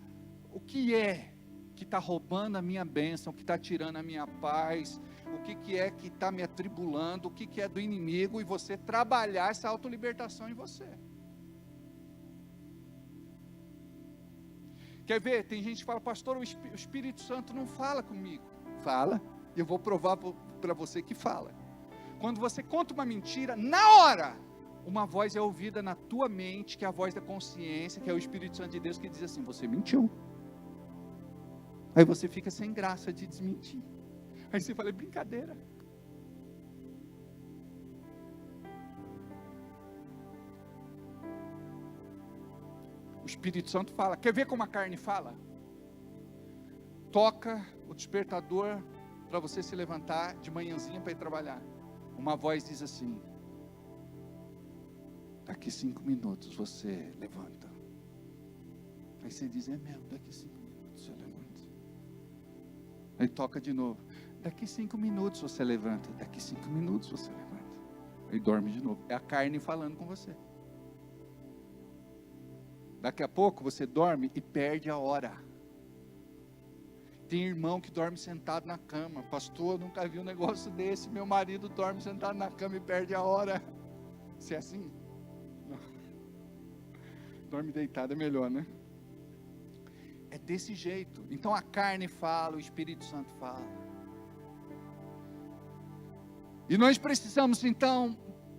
o que é que está roubando a minha bênção, o que está tirando a minha paz, o que é que está me atribulando, o que é do inimigo, e você trabalhar essa autolibertação em você. Quer ver? Tem gente que fala, pastor, o Espírito Santo não fala comigo. Fala, e eu vou provar para você que fala. Quando você conta uma mentira, na hora, uma voz é ouvida na tua mente, que é a voz da consciência, que é o Espírito Santo de Deus, que diz assim, você mentiu. Aí você fica sem graça de desmentir. Aí você fala, é brincadeira. O Espírito Santo fala. Quer ver como a carne fala? Toca o despertador para você se levantar de manhãzinha para ir trabalhar. Uma voz diz assim, daqui 5 minutos você levanta. Aí você diz, é mesmo, daqui 5 minutos você levanta. Aí toca de novo, daqui 5 minutos você levanta. Daqui 5 minutos você levanta. e dorme de novo. É a carne falando com você. Daqui a pouco você dorme e perde a hora. Tem irmão que dorme sentado na cama. Pastor, eu nunca vi um negócio desse. Meu marido dorme sentado na cama e perde a hora. Se é assim? Não. Dorme deitado é melhor, né? É desse jeito. Então a carne fala, o Espírito Santo fala. E nós precisamos então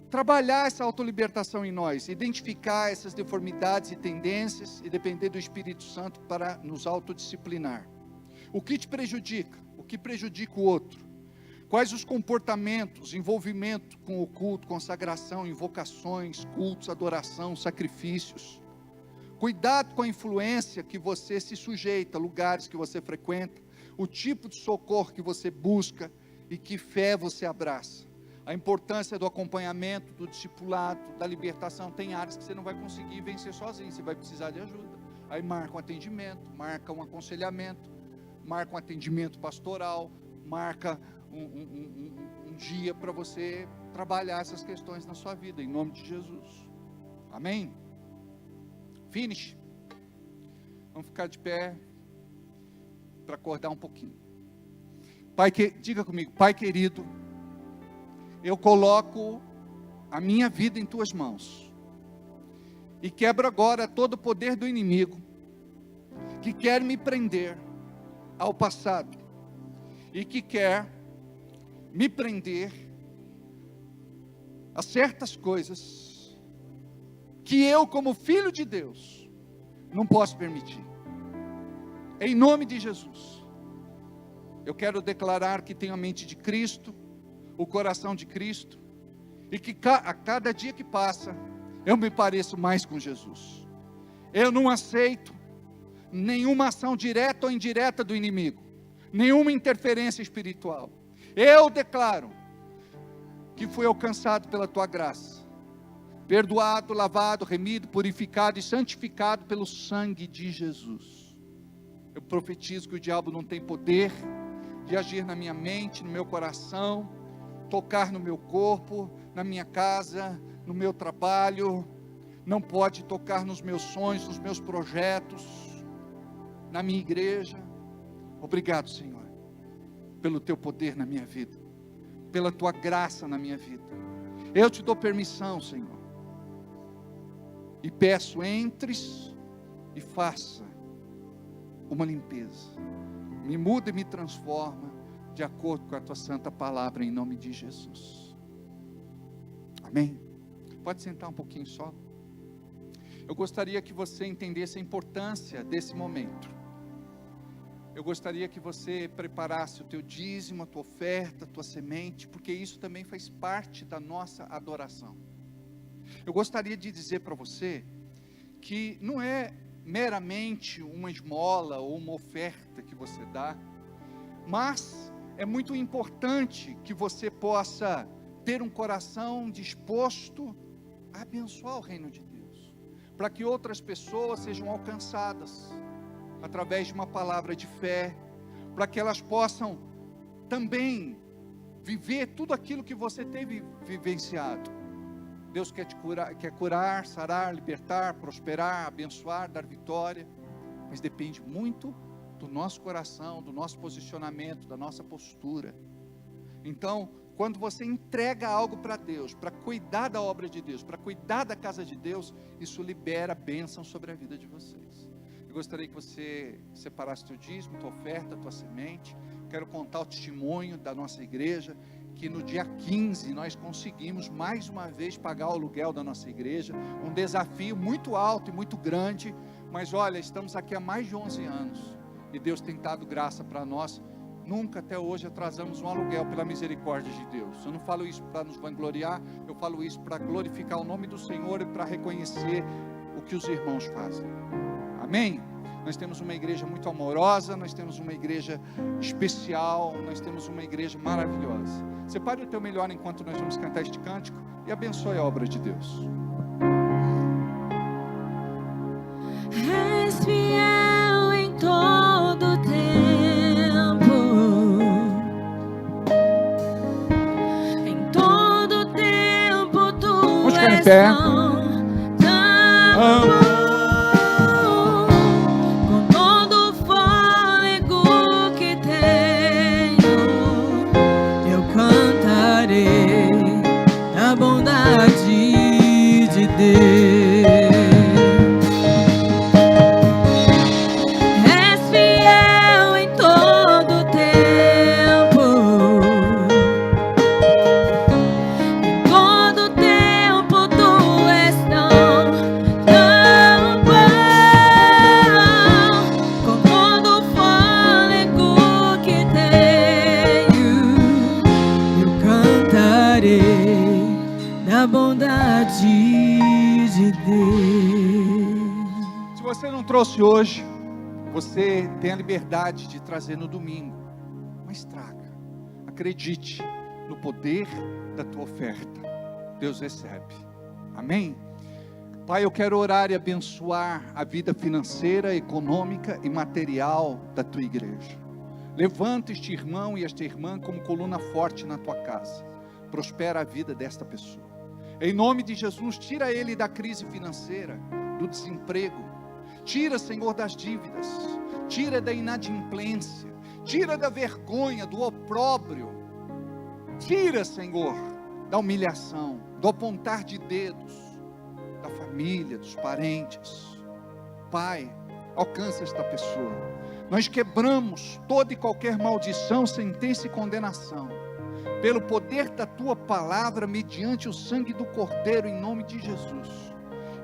trabalhar essa autolibertação em nós, identificar essas deformidades e tendências e depender do Espírito Santo para nos autodisciplinar. O que te prejudica? O que prejudica o outro? Quais os comportamentos, envolvimento com o culto, consagração, invocações, cultos, adoração, sacrifícios? Cuidado com a influência que você se sujeita, lugares que você frequenta, o tipo de socorro que você busca e que fé você abraça. A importância do acompanhamento, do discipulado, da libertação. Tem áreas que você não vai conseguir vencer sozinho, você vai precisar de ajuda. Aí marca um atendimento, marca um aconselhamento, marca um atendimento pastoral, marca um dia para você trabalhar essas questões na sua vida, em nome de Jesus. Amém? Finish. Vamos ficar de pé para acordar um pouquinho. Diga comigo, Pai querido, eu coloco a minha vida em tuas mãos e quebro agora todo o poder do inimigo que quer me prender ao passado e que quer me prender a certas coisas que eu, como filho de Deus, não posso permitir. Em nome de Jesus, eu quero declarar que tenho a mente de Cristo, o coração de Cristo, e que a cada dia que passa, eu me pareço mais com Jesus. Eu não aceito nenhuma ação direta ou indireta do inimigo, nenhuma interferência espiritual. Eu declaro que fui alcançado pela tua graça, perdoado, lavado, remido, purificado e santificado pelo sangue de Jesus. Eu profetizo que o diabo não tem poder de agir na minha mente, no meu coração, tocar no meu corpo, na minha casa, no meu trabalho, não pode tocar nos meus sonhos, nos meus projetos, na minha igreja. Obrigado, Senhor, pelo teu poder na minha vida, pela tua graça na minha vida. Eu te dou permissão, Senhor, e peço, entres e faça uma limpeza, me muda e me transforma de acordo com a tua santa palavra, em nome de Jesus. Amém? Pode sentar um pouquinho só. Eu gostaria que você entendesse a importância desse momento. Eu gostaria que você preparasse o teu dízimo, a tua oferta, a tua semente, porque isso também faz parte da nossa adoração. Eu gostaria de dizer para você que não é meramente uma esmola ou uma oferta que você dá, mas é muito importante que você possa ter um coração disposto a abençoar o reino de Deus, para que outras pessoas sejam alcançadas através de uma palavra de fé, para que elas possam também viver tudo aquilo que você teve vivenciado. Deus quer te curar, quer curar, sarar, libertar, prosperar, abençoar, dar vitória, mas depende muito do nosso coração, do nosso posicionamento, da nossa postura. Então, quando você entrega algo para Deus, para cuidar da obra de Deus, para cuidar da casa de Deus, isso libera bênção sobre a vida de vocês. Eu gostaria que você separasse teu dízimo, tua oferta, tua semente. Quero contar o testemunho da nossa igreja, que no dia 15 nós conseguimos mais uma vez pagar o aluguel da nossa igreja, um desafio muito alto e muito grande, mas olha, estamos aqui há mais de 11 anos, e Deus tem dado graça para nós. Nunca até hoje atrasamos um aluguel pela misericórdia de Deus. Eu não falo isso para nos vangloriar, eu falo isso para glorificar o nome do Senhor e para reconhecer o que os irmãos fazem. Amém? Nós temos uma igreja muito amorosa, nós temos uma igreja especial, nós temos uma igreja maravilhosa. Separe o teu melhor enquanto nós vamos cantar este cântico e abençoe a obra de Deus. És fiel em todo tempo, em todo tempo ficar em pé. Com todo o fôlego que tenho, eu cantarei a bondade de Deus. És fiel em todo tempo, em todo tempo tu és tão bom. Com todo o fôlego que tenho, eu cantarei da bondade de Deus. Se você não trouxe hoje, você tem a liberdade de trazer no domingo, mas traga. Acredite no poder da tua oferta. Deus recebe. Amém? Pai, eu quero orar e abençoar a vida financeira, econômica e material da tua igreja. Levanta este irmão e esta irmã como coluna forte na tua casa. Prospera a vida desta pessoa. Em nome de Jesus, tira ele da crise financeira, do desemprego. Tira, Senhor, das dívidas. Tira da inadimplência. Tira da vergonha, do opróbrio. Tira, Senhor, da humilhação, do apontar de dedos, da família, dos parentes. Pai, alcança esta pessoa. Nós quebramos toda e qualquer maldição, sentença e condenação, pelo poder da tua palavra, mediante o sangue do Cordeiro, em nome de Jesus.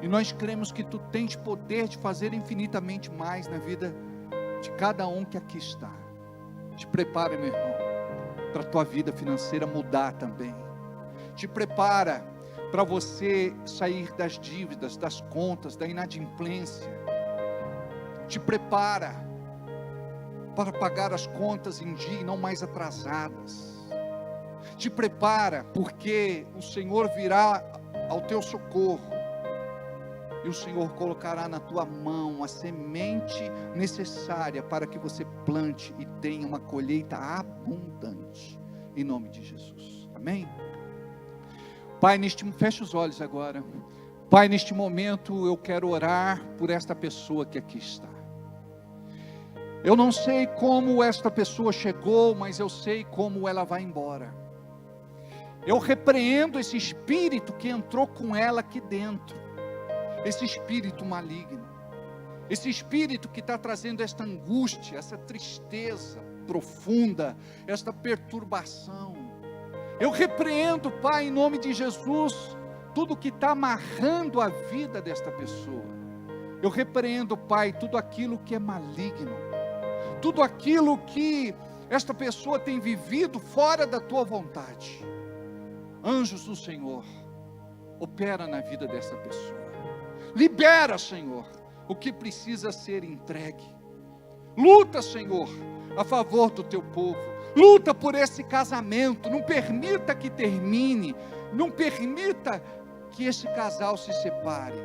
E nós cremos que tu tens poder de fazer infinitamente mais na vida de cada um que aqui está. Te prepara, meu irmão, para a tua vida financeira mudar também. Te prepara para você sair das dívidas, das contas, da inadimplência. Te prepara para pagar as contas em dia e não mais atrasadas. Te prepara, porque o Senhor virá ao teu socorro, e o Senhor colocará na tua mão a semente necessária para que você plante e tenha uma colheita abundante, em nome de Jesus. Amém? Pai, fecha os olhos agora. Pai, neste momento eu quero orar por esta pessoa que aqui está. Eu não sei como esta pessoa chegou, mas eu sei como ela vai embora. Eu repreendo esse espírito que entrou com ela aqui dentro, esse espírito maligno, esse espírito que está trazendo esta angústia, essa tristeza profunda, esta perturbação. Eu repreendo, Pai, em nome de Jesus, tudo que está amarrando a vida desta pessoa. Eu repreendo, Pai, tudo aquilo que é maligno, tudo aquilo que esta pessoa tem vivido fora da tua vontade. Anjos do Senhor, opera na vida dessa pessoa. Libera, Senhor, o que precisa ser entregue. Luta, Senhor, a favor do teu povo. Luta por esse casamento. Não permita que termine. Não permita que esse casal se separe.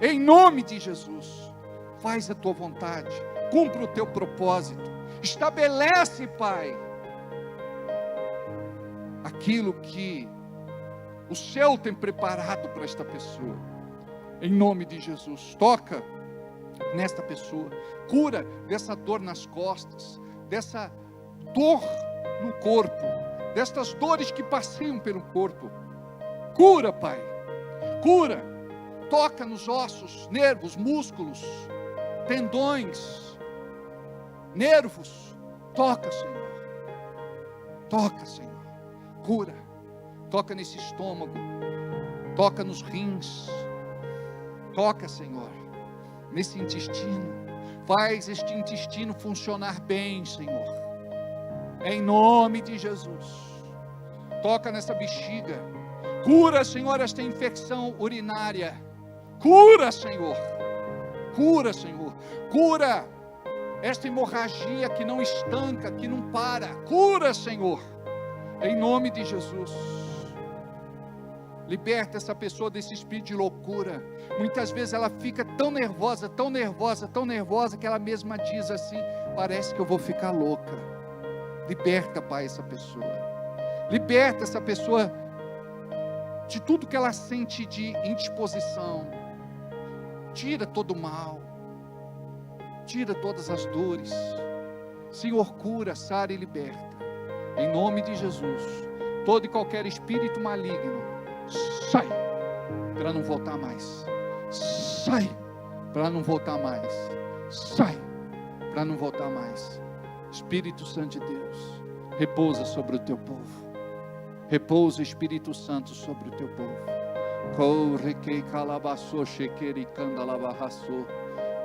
Em nome de Jesus, faz a tua vontade. Cumpra o teu propósito. Estabelece, Pai, aquilo que o céu tem preparado para esta pessoa. Em nome de Jesus, toca nesta pessoa, cura dessa dor nas costas, dessa dor no corpo, destas dores que passeiam pelo corpo. Cura, Pai, cura, toca nos ossos, nervos, músculos, tendões, nervos. Toca, Senhor, toca, Senhor, cura, toca nesse estômago, toca nos rins, toca, Senhor, nesse intestino. Faz este intestino funcionar bem, Senhor, em nome de Jesus. Toca nessa bexiga. Cura, Senhor, esta infecção urinária. Cura, Senhor. Cura, Senhor. Cura esta hemorragia que não estanca, que não para. Cura, Senhor, em nome de Jesus. Liberta essa pessoa desse espírito de loucura. Muitas vezes ela fica tão nervosa, tão nervosa, tão nervosa, que ela mesma diz assim: parece que eu vou ficar louca. Liberta, Pai, essa pessoa. Liberta essa pessoa de tudo que ela sente de indisposição. Tira todo o mal, tira todas as dores. Senhor, cura, sara e liberta. Em nome de Jesus, todo e qualquer espírito maligno, sai, para não voltar mais. Sai, para não voltar mais. Sai, para não voltar mais. Espírito Santo de Deus, repousa sobre o teu povo. Repousa, Espírito Santo, sobre o teu povo. Corre que calabaçou, chequeri candalabarraçou.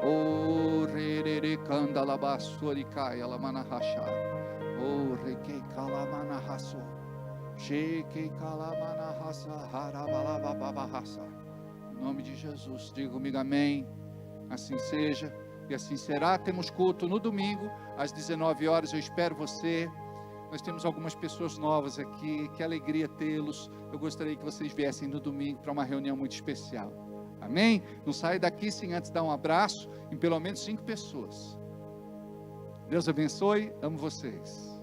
O rerere candalabaçou e cai alamanahachá. O requei calamanahasou. Chequei calamanahassa, harabalababahassa. Em nome de Jesus, diga comigo amém. Assim seja e assim será. Temos culto no domingo às 19 horas. Eu espero você. Nós temos algumas pessoas novas aqui. Que alegria tê-los. Eu gostaria que vocês viessem no domingo para uma reunião muito especial. Amém? Não saia daqui sem antes dar um abraço em pelo menos 5 pessoas. Deus abençoe. Amo vocês.